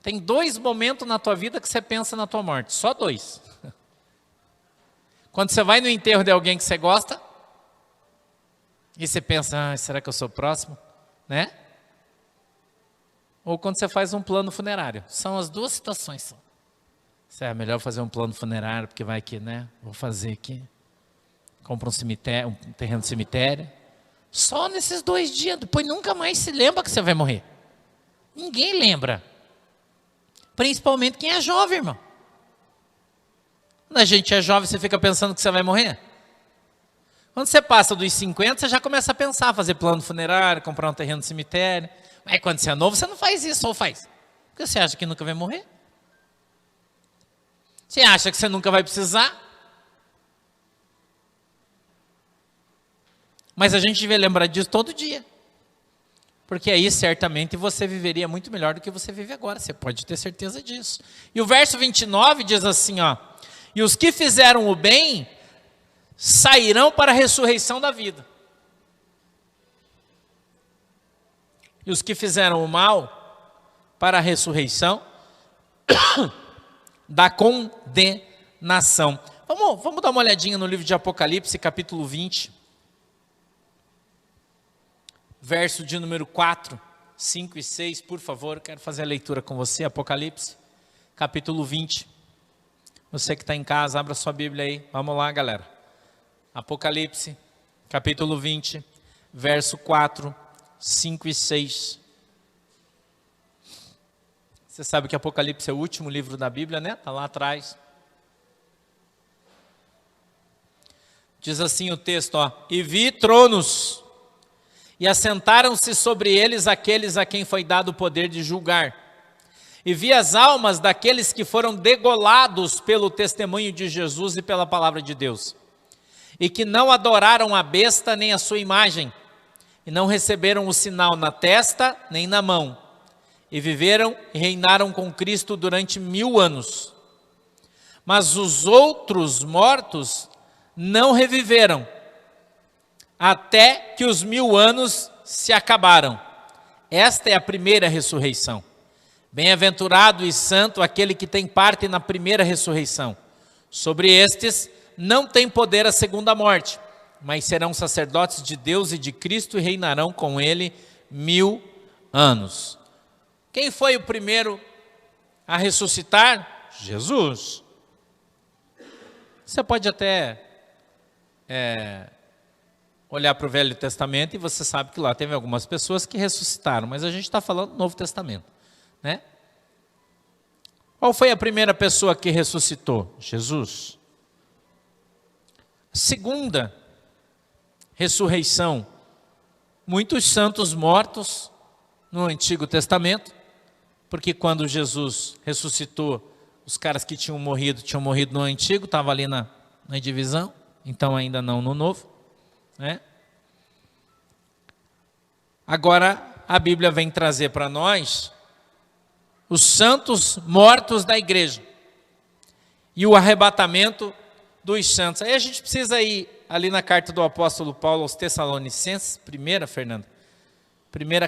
Tem 2 momentos na tua vida que você pensa na tua morte, só 2. Quando você vai no enterro de alguém que você gosta, e você pensa, será que eu sou próximo? Né? Ou quando você faz um plano funerário. São as 2 situações. É melhor fazer um plano funerário, porque vai que, né? Vou fazer aqui. Compra um cemitério, um terreno de cemitério. Só nesses 2 dias, depois nunca mais se lembra que você vai morrer. Ninguém lembra. Principalmente quem é jovem, irmão. Quando a gente é jovem, você fica pensando que você vai morrer. Quando você passa dos 50, você já começa a pensar, fazer plano funerário, comprar um terreno de cemitério. Mas quando você é novo, você não faz isso, ou faz? Porque você acha que nunca vai morrer. Você acha que você nunca vai precisar. Mas a gente devia lembrar disso todo dia. Porque aí, certamente, você viveria muito melhor do que você vive agora. Você pode ter certeza disso. E o verso 29 diz assim, ó. E os que fizeram o bem sairão para a ressurreição da vida. E os que fizeram o mal para a ressurreição da condenação. Vamos dar uma olhadinha no livro de Apocalipse, capítulo 20. Verso de número 4, 5 e 6, por favor. Quero fazer a leitura com você. Apocalipse, capítulo 20. Você que está em casa, abra sua Bíblia aí. Vamos lá, galera. Apocalipse, capítulo 20, verso 4, 5 e 6. Você sabe que Apocalipse é o último livro da Bíblia, né? Está lá atrás. Diz assim o texto, ó. E vi tronos, e assentaram-se sobre eles aqueles a quem foi dado o poder de julgar. E vi as almas daqueles que foram degolados pelo testemunho de Jesus e pela palavra de Deus. E que não adoraram a besta nem a sua imagem. E não receberam o sinal na testa nem na mão. E viveram e reinaram com Cristo durante 1000 anos. Mas os outros mortos não reviveram, até que os 1000 anos se acabaram. Esta é a primeira ressurreição. Bem-aventurado e santo aquele que tem parte na primeira ressurreição. Sobre estes não tem poder a segunda morte, mas serão sacerdotes de Deus e de Cristo e reinarão com ele 1000 anos. Quem foi o primeiro a ressuscitar? Jesus. Você pode até olhar para o Velho Testamento e você sabe que lá teve algumas pessoas que ressuscitaram, mas a gente está falando do Novo Testamento, né? Qual foi a primeira pessoa que ressuscitou? Jesus. A segunda ressurreição, muitos santos mortos no Antigo Testamento, porque quando Jesus ressuscitou, os caras que tinham morrido no Antigo, estavam ali na divisão, então ainda não no Novo, né? Agora a Bíblia vem trazer para nós os santos mortos da igreja e o arrebatamento dos santos. Aí a gente precisa ir ali na carta do apóstolo Paulo aos Tessalonicenses, primeira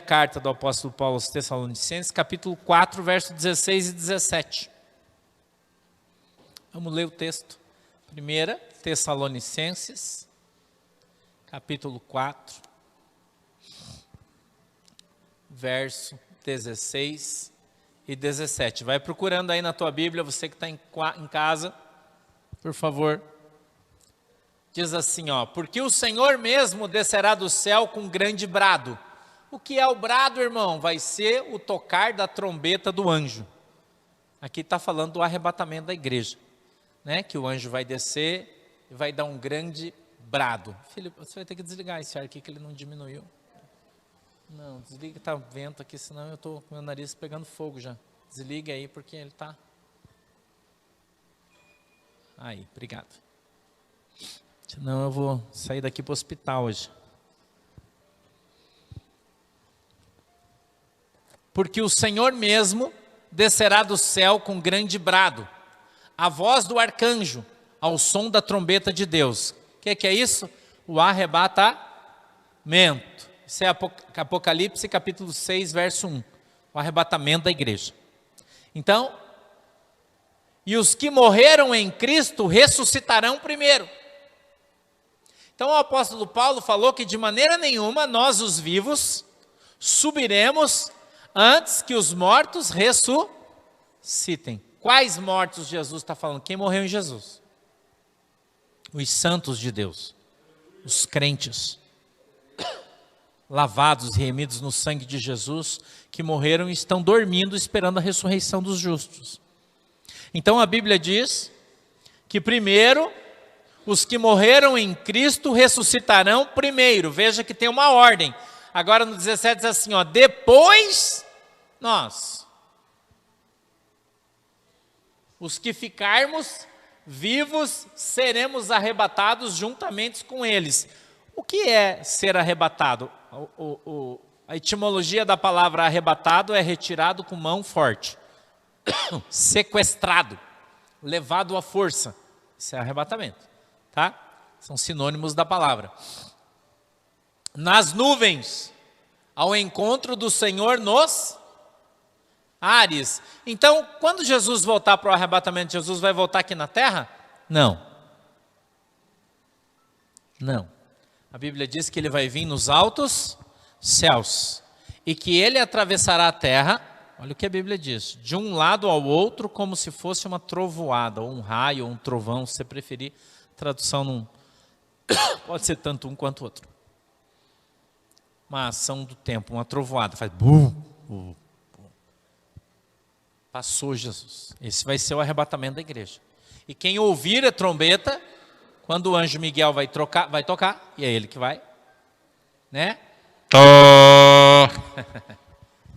carta do apóstolo Paulo aos Tessalonicenses, capítulo 4, verso 16 e 17. Vamos ler o texto. 1 Tessalonicenses, capítulo 4, verso 16 e 17. Vai procurando aí na tua Bíblia, você que está em casa, por favor. Diz assim, ó: porque o Senhor mesmo descerá do céu com grande brado. O que é o brado, irmão? Vai ser o tocar da trombeta do anjo. Aqui está falando do arrebatamento da igreja, né? Que o anjo vai descer e vai dar um grande brado. Filho, você vai ter que desligar esse ar aqui que ele não diminuiu. Não, desliga, está vento aqui, senão eu estou com meu nariz pegando fogo já. Desliga aí porque ele está... Aí, obrigado. Senão eu vou sair daqui para o hospital hoje. Porque o Senhor mesmo descerá do céu com grande brado, a voz do arcanjo, ao som da trombeta de Deus. O que é isso? O arrebatamento. Isso é Apocalipse capítulo 6, verso 1. O arrebatamento da igreja. Então, e os que morreram em Cristo ressuscitarão primeiro. Então o apóstolo Paulo falou que de maneira nenhuma nós os vivos subiremos antes que os mortos ressuscitem. Quais mortos Jesus está falando? Quem morreu em Jesus? Os santos de Deus, os crentes, lavados e remidos no sangue de Jesus, que morreram e estão dormindo esperando a ressurreição dos justos. Então a Bíblia diz que primeiro os que morreram em Cristo ressuscitarão primeiro. Veja que tem uma ordem. Agora no 17 diz assim, ó: depois nós, os que ficarmos vivos, seremos arrebatados juntamente com eles. O que é ser arrebatado? A etimologia da palavra arrebatado é retirado com mão forte, sequestrado, levado à força. Isso é arrebatamento, tá? São sinônimos da palavra. Nas nuvens, ao encontro do Senhor nos ares. Então, quando Jesus voltar para o arrebatamento, Jesus vai voltar aqui na terra? Não. Não. A Bíblia diz que ele vai vir nos altos céus e que ele atravessará a terra, olha o que a Bíblia diz, de um lado ao outro como se fosse uma trovoada, ou um raio, ou um trovão, se você preferir. Tradução não pode ser tanto um quanto o outro. Uma ação do tempo, uma trovoada, faz bum, bum. Passou Jesus. Esse vai ser o arrebatamento da igreja. E quem ouvir a trombeta, quando o anjo Miguel vai tocar, e é ele que vai, né?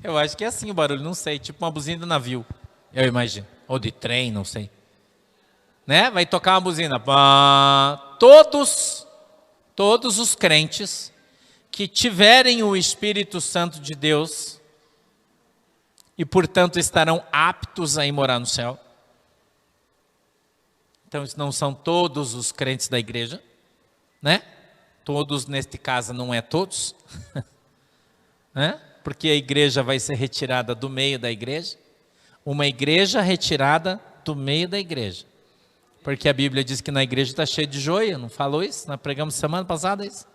Eu acho que é assim o barulho, não sei, tipo uma buzina de navio, eu imagino, ou de trem, não sei, né? Vai tocar uma buzina. Todos os crentes que tiverem o Espírito Santo de Deus e, portanto, estarão aptos a ir morar no céu. Então, isso não são todos os crentes da igreja, né? Todos, neste caso, não é todos, né? Porque a igreja vai ser retirada do meio da igreja. Uma igreja retirada do meio da igreja. Porque a Bíblia diz que na igreja está cheio de joia, não falou isso? Nós pregamos semana passada isso?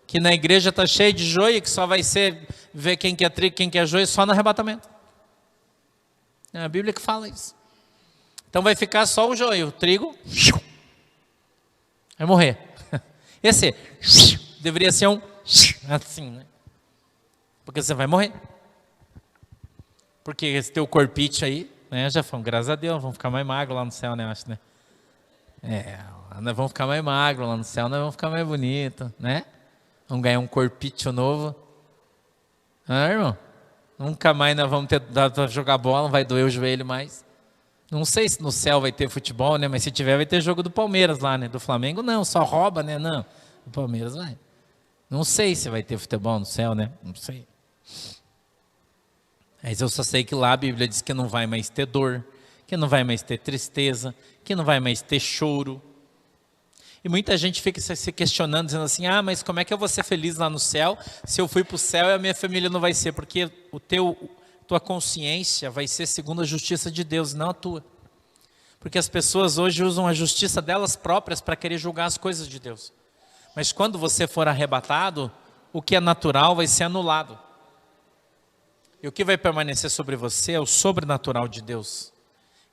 Que na igreja está cheio de joia, que só vai ser ver quem quer trigo, quem quer joia, só no arrebatamento. É a Bíblia que fala isso. Então vai ficar só o joio, o trigo vai morrer. Esse deveria ser um assim, né? Porque você vai morrer. Porque esse teu corpite aí, né, já falamos, graças a Deus, vamos ficar mais magro lá no céu, né, acho, né? Nós vamos ficar mais magro lá no céu, nós vamos ficar mais bonito, né? Vamos ganhar um corpite novo. Irmão? Nunca mais nós vamos ter dado para jogar bola, não vai doer o joelho mais. Não sei se no céu vai ter futebol, né? Mas se tiver, vai ter jogo do Palmeiras lá, né? Do Flamengo não, só rouba, né? Não, do Palmeiras vai. Não sei se vai ter futebol no céu, né? Não sei. Mas eu só sei que lá a Bíblia diz que não vai mais ter dor, que não vai mais ter tristeza, que não vai mais ter choro. E muita gente fica se questionando, dizendo assim, mas como é que eu vou ser feliz lá no céu, se eu fui para o céu e a minha família não vai ser? Porque tua consciência vai ser segundo a justiça de Deus, não a tua. Porque as pessoas hoje usam a justiça delas próprias para querer julgar as coisas de Deus. Mas quando você for arrebatado, o que é natural vai ser anulado. E o que vai permanecer sobre você é o sobrenatural de Deus.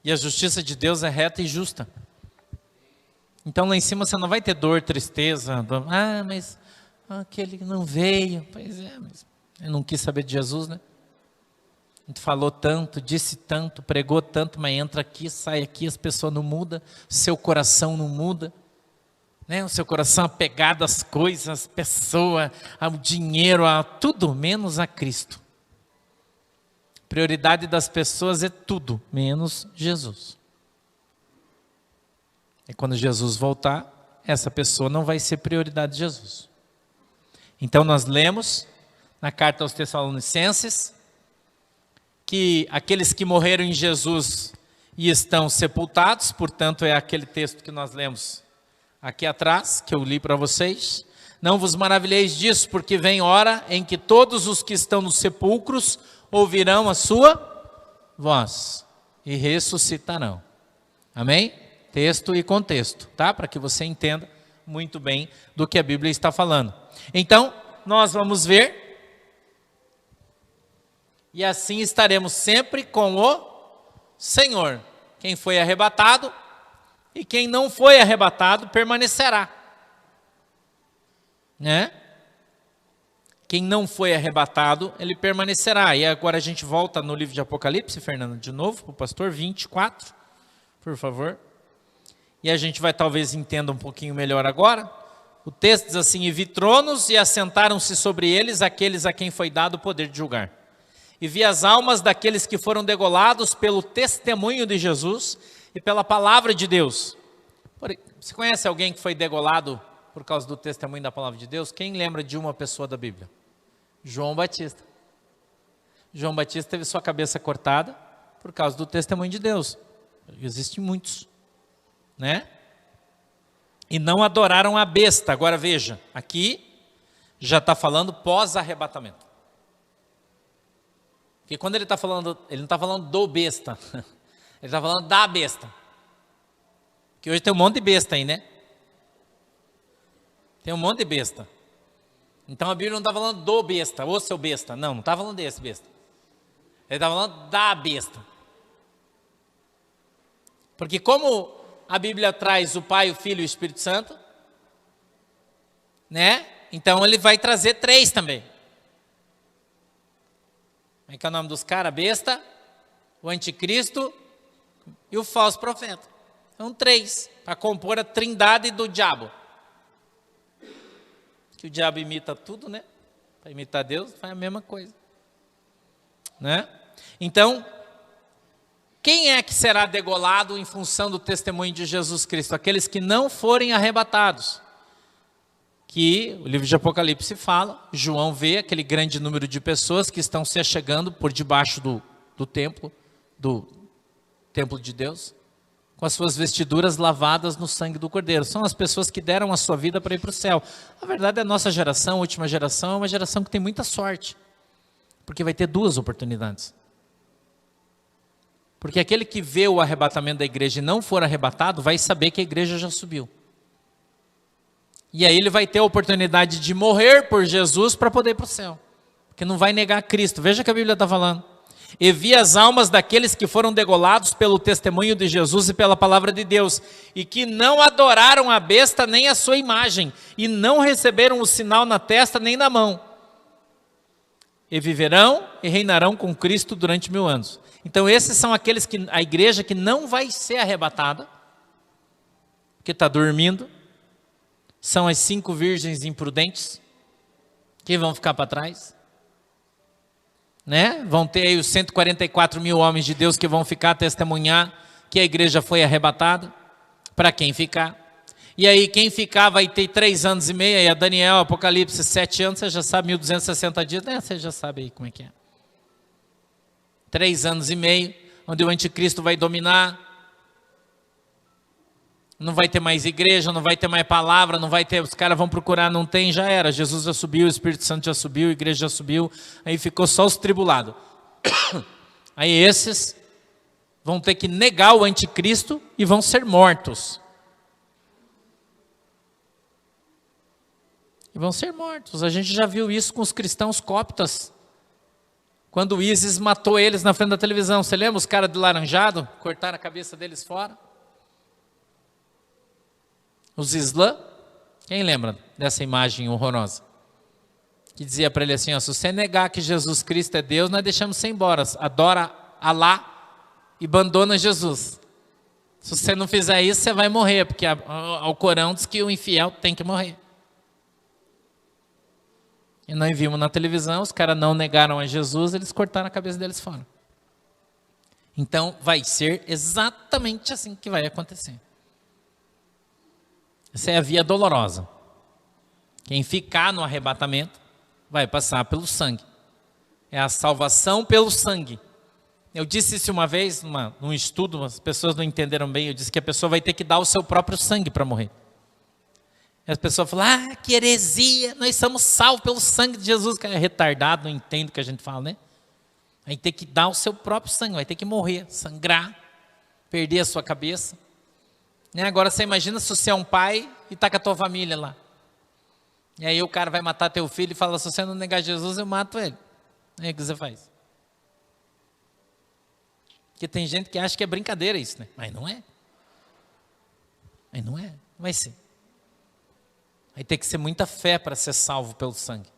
E a justiça de Deus é reta e justa. Então lá em cima você não vai ter dor, tristeza. Mas aquele não veio. Pois é, mas eu não quis saber de Jesus, né? A gente falou tanto, disse tanto, pregou tanto, mas entra aqui, sai aqui, as pessoas não mudam, seu coração não muda, né? O seu coração apegado às coisas, às pessoas, ao dinheiro, a tudo menos a Cristo. Prioridade das pessoas é tudo menos Jesus. E quando Jesus voltar, essa pessoa não vai ser prioridade de Jesus. Então nós lemos na carta aos Tessalonicenses que aqueles que morreram em Jesus e estão sepultados, portanto é aquele texto que nós lemos aqui atrás, que eu li para vocês. Não vos maravilheis disso, porque vem hora em que todos os que estão nos sepulcros ouvirão a sua voz e ressuscitarão. Amém? Texto e contexto, tá? Para que você entenda muito bem do que a Bíblia está falando. Então, nós vamos ver. E assim estaremos sempre com o Senhor. Quem foi arrebatado e quem não foi arrebatado permanecerá. Né? Quem não foi arrebatado, ele permanecerá. E agora a gente volta no livro de Apocalipse, Fernando, de novo, para o pastor 24, por favor. E a gente vai talvez entenda um pouquinho melhor agora. O texto diz assim, e vi tronos e assentaram-se sobre eles aqueles a quem foi dado o poder de julgar. E vi as almas daqueles que foram degolados pelo testemunho de Jesus e pela palavra de Deus. Você conhece alguém que foi degolado por causa do testemunho da palavra de Deus? Quem lembra de uma pessoa da Bíblia? João Batista. João Batista teve sua cabeça cortada por causa do testemunho de Deus. Existem muitos, né? E não adoraram a besta. Agora veja, aqui já está falando pós-arrebatamento. Porque quando ele está falando, ele não está falando do besta, ele está falando da besta. Que hoje tem um monte de besta aí, né? Tem um monte de besta. Então a Bíblia não está falando do besta, ou seu besta. Não está falando desse besta. Ele está falando da besta. Porque como a Bíblia traz o Pai, o Filho e o Espírito Santo, né? Então ele vai trazer 3 também. Como é que é o nome dos caras? Besta, o anticristo e o falso profeta. São 3, para compor a trindade do diabo. Que o diabo imita tudo, né? Para imitar Deus, faz a mesma coisa. Né? Então, quem é que será degolado em função do testemunho de Jesus Cristo? Aqueles que não forem arrebatados. Que o livro de Apocalipse fala, João vê aquele grande número de pessoas que estão se achegando por debaixo do templo de Deus, com as suas vestiduras lavadas no sangue do Cordeiro. São as pessoas que deram a sua vida para ir para o céu. A verdade é a nossa geração, a última geração, é uma geração que tem muita sorte, porque vai ter 2 oportunidades. Porque aquele que vê o arrebatamento da igreja e não for arrebatado, vai saber que a igreja já subiu. E aí ele vai ter a oportunidade de morrer por Jesus para poder ir para o céu. Porque não vai negar Cristo. Veja o que a Bíblia está falando. E vi as almas daqueles que foram degolados pelo testemunho de Jesus e pela palavra de Deus, e que não adoraram a besta nem a sua imagem, e não receberam o sinal na testa nem na mão. E viverão e reinarão com Cristo durante 1000 anos. Então esses são aqueles que, a igreja que não vai ser arrebatada, que está dormindo. São as 5 virgens imprudentes, que vão ficar para trás. Né? Vão ter aí os 144.000 homens de Deus que vão ficar a testemunhar que a igreja foi arrebatada, para quem ficar. E aí quem ficar vai ter 3 anos e meio, aí a Daniel, Apocalipse, 7 anos, você já sabe, 1260 dias, né? Você já sabe aí como é que é. 3 anos e meio, onde o anticristo vai dominar. Não vai ter mais igreja, não vai ter mais palavra, não vai ter, os caras vão procurar, não tem, já era. Jesus já subiu, o Espírito Santo já subiu, a igreja já subiu, aí ficou só os tribulados. Aí esses vão ter que negar o anticristo e vão ser mortos. E vão ser mortos. A gente já viu isso com os cristãos coptas. Quando o ISIS matou eles na frente da televisão. Você lembra os caras de laranjado? Cortaram a cabeça deles fora? Os Islã, quem lembra dessa imagem horrorosa? Que dizia para ele assim, ó, se você negar que Jesus Cristo é Deus, nós deixamos você embora. Adora Alá e abandona Jesus. Se você não fizer isso, você vai morrer, porque o Corão diz que o infiel tem que morrer. E nós vimos na televisão, os caras não negaram a Jesus, eles cortaram a cabeça deles fora. Então vai ser exatamente assim que vai acontecer. Essa é a via dolorosa. Quem ficar no arrebatamento vai passar pelo sangue. É a salvação pelo sangue. Eu disse isso uma vez, num estudo, as pessoas não entenderam bem, eu disse que a pessoa vai ter que dar o seu próprio sangue para morrer. E as pessoas falam, que heresia, nós somos salvos pelo sangue de Jesus, que é retardado, não entende o que a gente fala, né? Vai ter que dar o seu próprio sangue, vai ter que morrer, sangrar, perder a sua cabeça. Agora você imagina se você é um pai e está com a tua família lá. E aí o cara vai matar teu filho e fala, se você não negar Jesus, eu mato ele. Aí o que você faz? Porque tem gente que acha que é brincadeira isso, né? Mas não é. Mas não é, não vai ser. Vai ter que ser muita fé para ser salvo pelo sangue.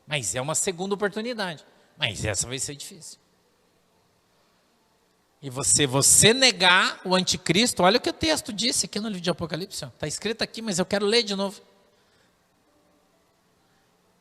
Mas é uma segunda oportunidade. Mas essa vai ser difícil. E você negar o anticristo, olha o que o texto disse aqui no livro de Apocalipse. Está escrito aqui, mas eu quero ler de novo.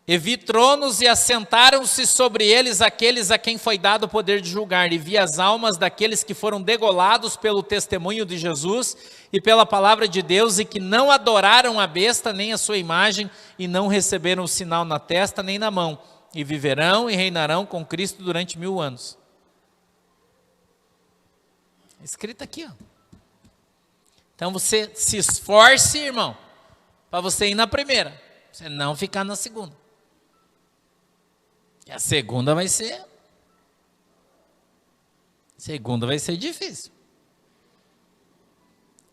E vi tronos e assentaram-se sobre eles aqueles a quem foi dado o poder de julgar. E vi as almas daqueles que foram degolados pelo testemunho de Jesus e pela palavra de Deus, e que não adoraram a besta nem a sua imagem, e não receberam o sinal na testa nem na mão. E viverão e reinarão com Cristo durante 1000 anos. Escrito aqui, ó. Então você se esforce, irmão, para você ir na primeira, você não ficar na segunda. E a segunda vai ser difícil.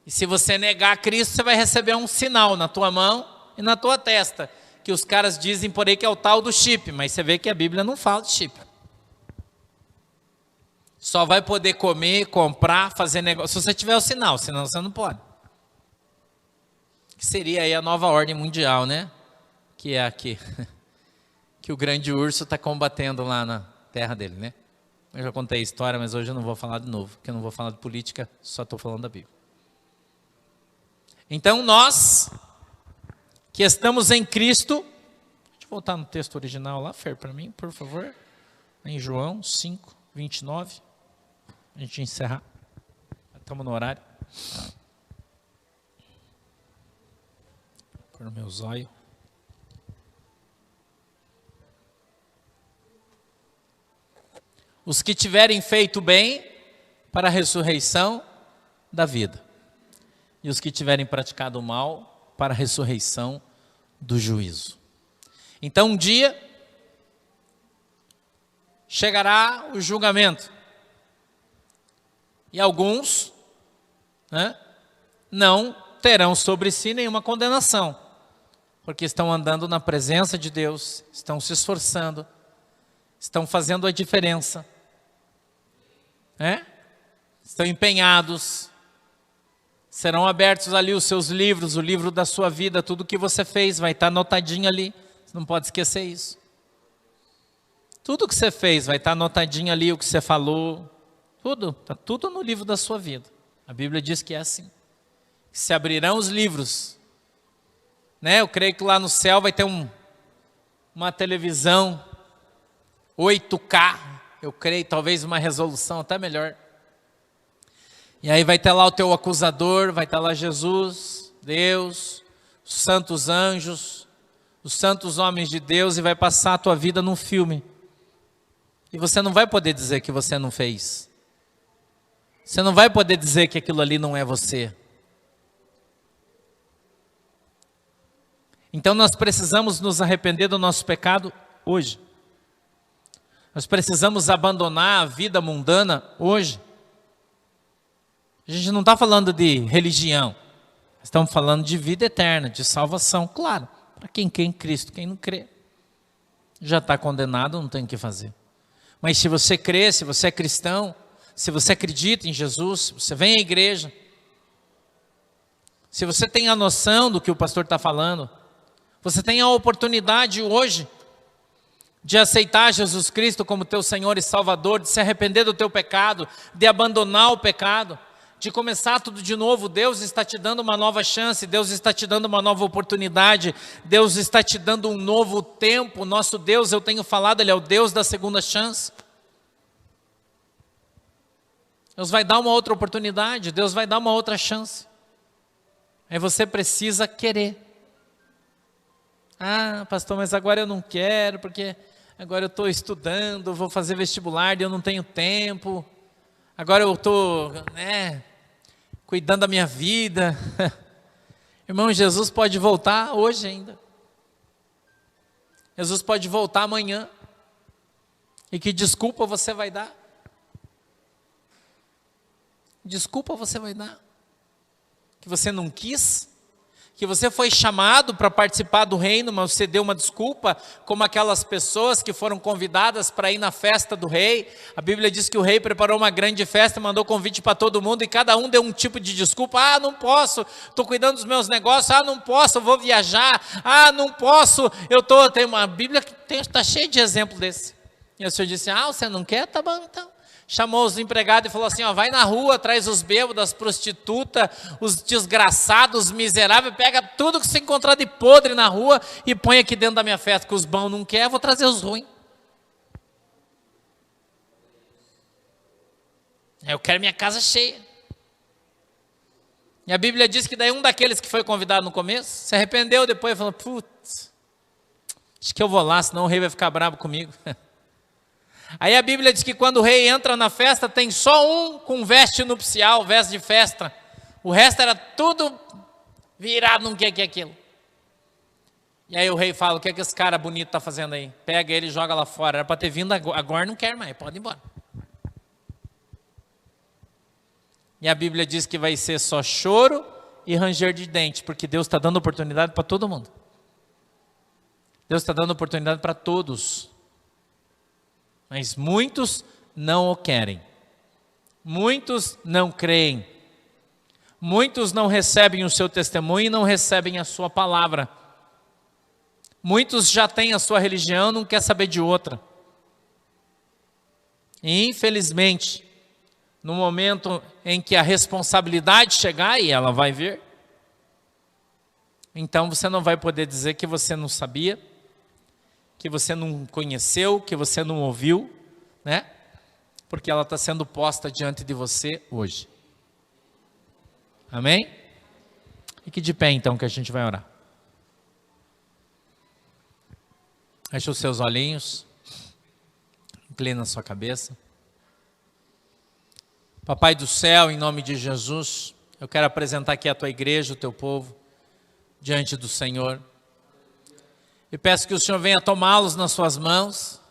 E se você negar Cristo, você vai receber um sinal na tua mão e na tua testa, que os caras dizem por aí que é o tal do chip, mas você vê que a Bíblia não fala de chip. Só vai poder comer, comprar, fazer negócio, se você tiver o sinal, senão você não pode. Que seria aí a nova ordem mundial, né? Que é aqui, que o grande urso está combatendo lá na terra dele, né? Eu já contei a história, mas hoje eu não vou falar de novo, porque eu não vou falar de política, só estou falando da Bíblia. Então nós, que estamos em Cristo, deixa eu voltar no texto original lá, Fer, para mim, por favor, em João 5, 29. A gente encerrar. Estamos no horário. Por meu zóio. Os que tiverem feito bem para a ressurreição da vida. E os que tiverem praticado o mal para a ressurreição do juízo. Então um dia chegará o julgamento. E alguns, né, não terão sobre si nenhuma condenação, porque estão andando na presença de Deus, estão se esforçando, estão fazendo a diferença, né? Estão empenhados, serão abertos ali os seus livros, o livro da sua vida, tudo que você fez vai estar anotadinho ali, você não pode esquecer isso. Tudo que você fez vai estar anotadinho ali, o que você falou, tudo, está tudo no livro da sua vida. A Bíblia diz que é assim. Se abrirão os livros, né? Eu creio que lá no céu vai ter uma televisão 8K, eu creio, talvez uma resolução até melhor. E aí vai ter lá o teu acusador, vai estar lá Jesus, Deus, os santos anjos, os santos homens de Deus, e vai passar a tua vida num filme. E você não vai poder dizer que você não fez. Você não vai poder dizer que aquilo ali não é você. Então nós precisamos nos arrepender do nosso pecado hoje. Nós precisamos abandonar a vida mundana hoje. A gente não está falando de religião. Estamos falando de vida eterna, de salvação. Claro, para quem crê em Cristo, quem não crê, já está condenado, não tem o que fazer. Mas se você crê, se você é cristão, se você acredita em Jesus, se você vem à igreja, se você tem a noção do que o pastor está falando, você tem a oportunidade hoje de aceitar Jesus Cristo como teu Senhor e Salvador, de se arrepender do teu pecado, de abandonar o pecado, de começar tudo de novo. Deus está te dando uma nova chance, Deus está te dando uma nova oportunidade, Deus está te dando um novo tempo. Nosso Deus, eu tenho falado, Ele é o Deus da segunda chance. Deus vai dar uma outra oportunidade, Deus vai dar uma outra chance. Aí você precisa querer. Ah, pastor, mas agora eu não quero, porque agora eu estou estudando, vou fazer vestibular e eu não tenho tempo. Agora eu estou cuidando da minha vida. Irmão, Jesus pode voltar hoje ainda. Jesus pode voltar amanhã. E que desculpa você vai dar? Desculpa você vai dar? Que você não quis? Que você foi chamado para participar do reino, mas você deu uma desculpa, como aquelas pessoas que foram convidadas para ir na festa do rei. A Bíblia diz que o rei preparou uma grande festa, mandou convite para todo mundo, e cada um deu um tipo de desculpa. Ah, não posso, estou cuidando dos meus negócios. Ah, não posso, eu vou viajar. Ah, não posso, tem uma Bíblia que está cheia de exemplos desse. E o Senhor disse, você não quer? Tá bom então. Chamou os empregados e falou assim, vai na rua, traz os bêbados, as prostitutas, os desgraçados, os miseráveis, pega tudo que você encontrar de podre na rua e põe aqui dentro da minha festa, que os bons não querem, vou trazer os ruins. Eu quero minha casa cheia. E a Bíblia diz que daí um daqueles que foi convidado no começo, se arrependeu depois e falou, putz, acho que eu vou lá, senão o rei vai ficar bravo comigo. Aí a Bíblia diz que quando o rei entra na festa, tem só um com veste nupcial, veste de festa. O resto era tudo virado num que é aquilo. E aí o rei fala, o que é que esse cara bonito está fazendo aí? Pega ele e joga lá fora. Era para ter vindo agora, não quer mais, pode ir embora. E a Bíblia diz que vai ser só choro e ranger de dente, porque Deus está dando oportunidade para todo mundo. Deus está dando oportunidade para todos. Mas muitos não o querem. Muitos não creem. Muitos não recebem o seu testemunho e não recebem a sua palavra. Muitos já têm a sua religião, não quer saber de outra. E infelizmente, no momento em que a responsabilidade chegar, e ela vai vir, então você não vai poder dizer que você não sabia, que você não conheceu, que você não ouviu, né? Porque ela está sendo posta diante de você hoje. Amém? Fique de pé então que a gente vai orar. Feche os seus olhinhos, inclina a sua cabeça. Papai do céu, em nome de Jesus, eu quero apresentar aqui a tua igreja, o teu povo, diante do Senhor. E peço que o Senhor venha tomá-los nas suas mãos,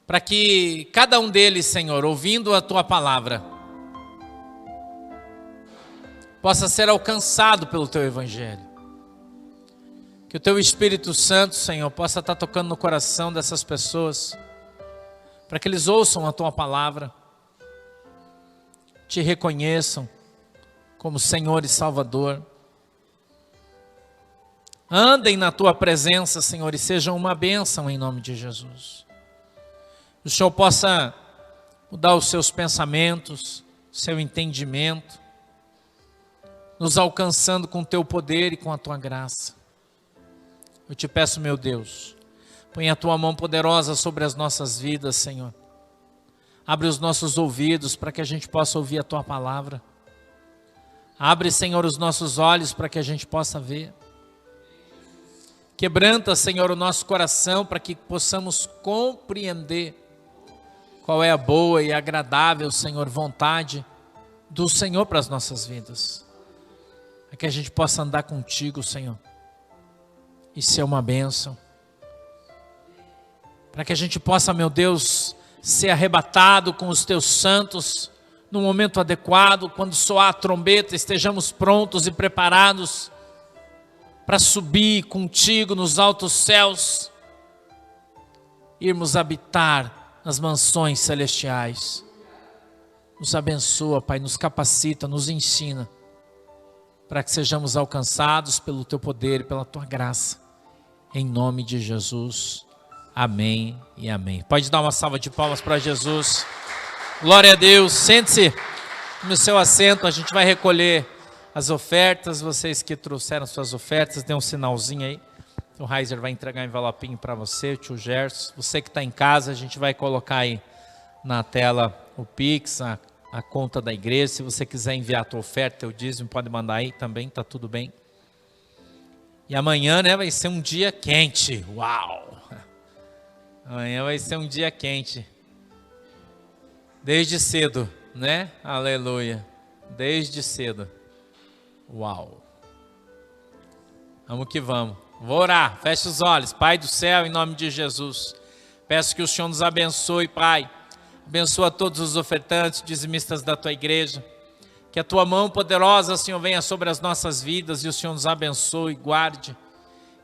para que cada um deles, Senhor, ouvindo a tua palavra, possa ser alcançado pelo teu evangelho. Que o teu Espírito Santo, Senhor, possa estar tocando no coração dessas pessoas, para que eles ouçam a tua palavra, te reconheçam como Senhor e Salvador. Andem na tua presença, Senhor, e sejam uma bênção em nome de Jesus. O Senhor possa mudar os seus pensamentos, seu entendimento, nos alcançando com o teu poder e com a tua graça. Eu te peço, meu Deus, põe a tua mão poderosa sobre as nossas vidas, Senhor. Abre os nossos ouvidos para que a gente possa ouvir a tua palavra. Abre, Senhor, os nossos olhos para que a gente possa ver. Quebranta, Senhor, o nosso coração para que possamos compreender qual é a boa e agradável, Senhor, vontade do Senhor para as nossas vidas. Para que a gente possa andar contigo, Senhor, e ser uma bênção. Para que a gente possa, meu Deus, ser arrebatado com os teus santos no momento adequado, quando soar a trombeta, estejamos prontos e preparados para subir contigo nos altos céus, irmos habitar nas mansões celestiais. Nos abençoa, Pai, nos capacita, nos ensina, para que sejamos alcançados pelo teu poder e pela tua graça. Em nome de Jesus, amém e amém. Pode dar uma salva de palmas para Jesus. Glória a Deus. Sente-se no seu assento, a gente vai recolher as ofertas. Vocês que trouxeram suas ofertas, dê um sinalzinho aí. O Reiser vai entregar um envelopinho para você, o tio Gerson. Você que está em casa, a gente vai colocar aí na tela o Pix, a conta da igreja. Se você quiser enviar a tua oferta, teu dízimo, pode mandar aí também, tá tudo bem. E amanhã, né, vai ser um dia quente. Uau! Amanhã vai ser um dia quente. Desde cedo, né? Aleluia. Desde cedo. Uau. Vamos que vamos. Vou orar. Feche os olhos. Pai do céu, em nome de Jesus. Peço que o Senhor nos abençoe, Pai. Abençoa todos os ofertantes, dizimistas da tua igreja. Que a tua mão poderosa, Senhor, venha sobre as nossas vidas e o Senhor nos abençoe e guarde.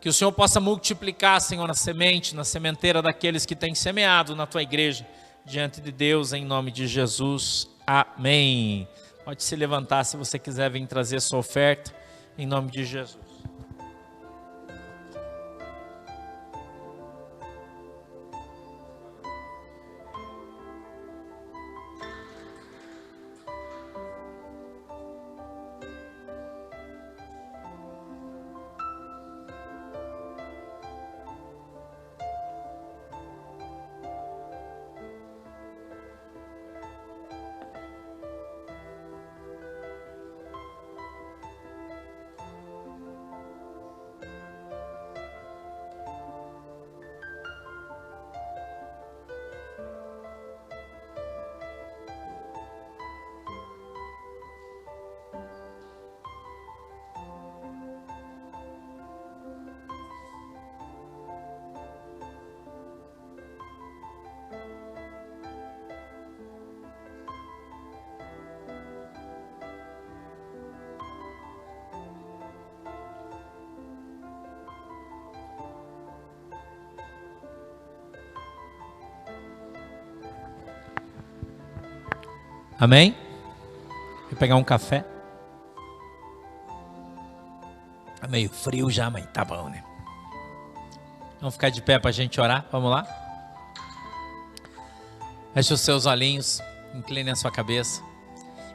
Que o Senhor possa multiplicar, Senhor, na semente, na sementeira daqueles que têm semeado na tua igreja. Diante de Deus, em nome de Jesus. Amém. Pode se levantar se você quiser vir trazer sua oferta. Em nome de Jesus. Amém? Vou pegar um café. Tá meio frio já, mas tá bom, né? Vamos ficar de pé para a gente orar? Vamos lá? Feche os seus olhinhos, incline a sua cabeça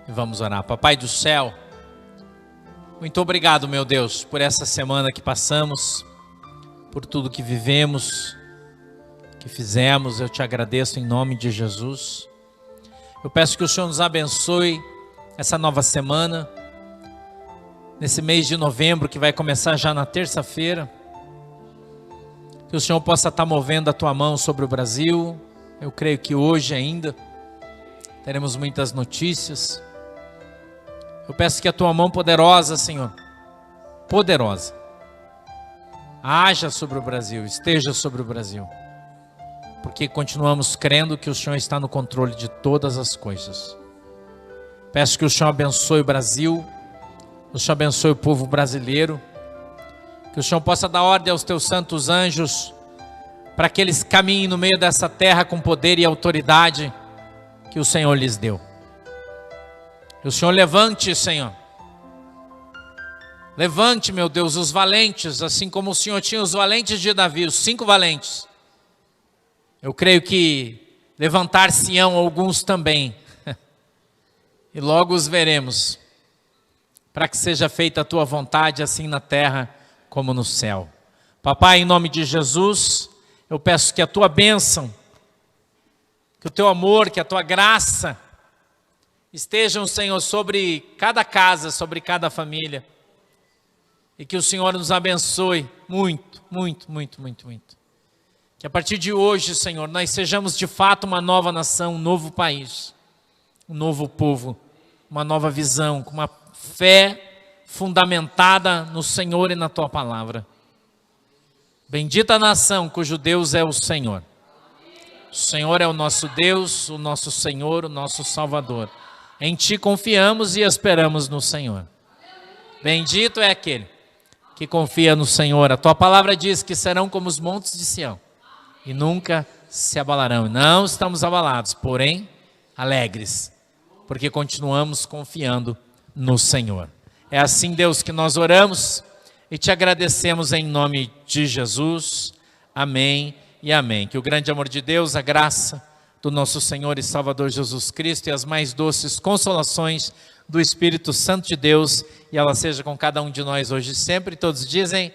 e vamos orar. Papai do céu, muito obrigado, meu Deus, por essa semana que passamos, por tudo que vivemos, que fizemos. Eu te agradeço em nome de Jesus. Eu peço que o Senhor nos abençoe essa nova semana, nesse mês de novembro que vai começar já na terça-feira. Que o Senhor possa estar movendo a tua mão sobre o Brasil. Eu creio que hoje ainda teremos muitas notícias. Eu peço que a tua mão poderosa, Senhor, poderosa, haja sobre o Brasil, esteja sobre o Brasil. Porque continuamos crendo que o Senhor está no controle de todas as coisas. Peço que o Senhor abençoe o Brasil, o Senhor abençoe o povo brasileiro, que o Senhor possa dar ordem aos teus santos anjos, para que eles caminhem no meio dessa terra com poder e autoridade que o Senhor lhes deu. Que o Senhor levante, Senhor. Levante, meu Deus, os valentes, assim como o Senhor tinha os valentes de Davi, os 5 valentes. Eu creio que levantar-se-ão alguns também, e logo os veremos, para que seja feita a tua vontade, assim na terra como no céu. Papai, em nome de Jesus, eu peço que a tua bênção, que o teu amor, que a tua graça, estejam, Senhor, sobre cada casa, sobre cada família, e que o Senhor nos abençoe muito, muito, muito, muito, muito. Que a partir de hoje, Senhor, nós sejamos de fato uma nova nação, um novo país, um novo povo, uma nova visão, com uma fé fundamentada no Senhor e na Tua palavra. Bendita a nação cujo Deus é o Senhor. O Senhor é o nosso Deus, o nosso Senhor, o nosso Salvador. Em Ti confiamos e esperamos no Senhor. Bendito é aquele que confia no Senhor. A Tua palavra diz que serão como os montes de Sião e nunca se abalarão. Não estamos abalados, porém alegres, porque continuamos confiando no Senhor. É assim, Deus, que nós oramos e Te agradecemos em nome de Jesus. Amém e amém. Que o grande amor de Deus, a graça do nosso Senhor e Salvador Jesus Cristo e as mais doces consolações do Espírito Santo de Deus, e ela seja com cada um de nós hoje e sempre. Todos dizem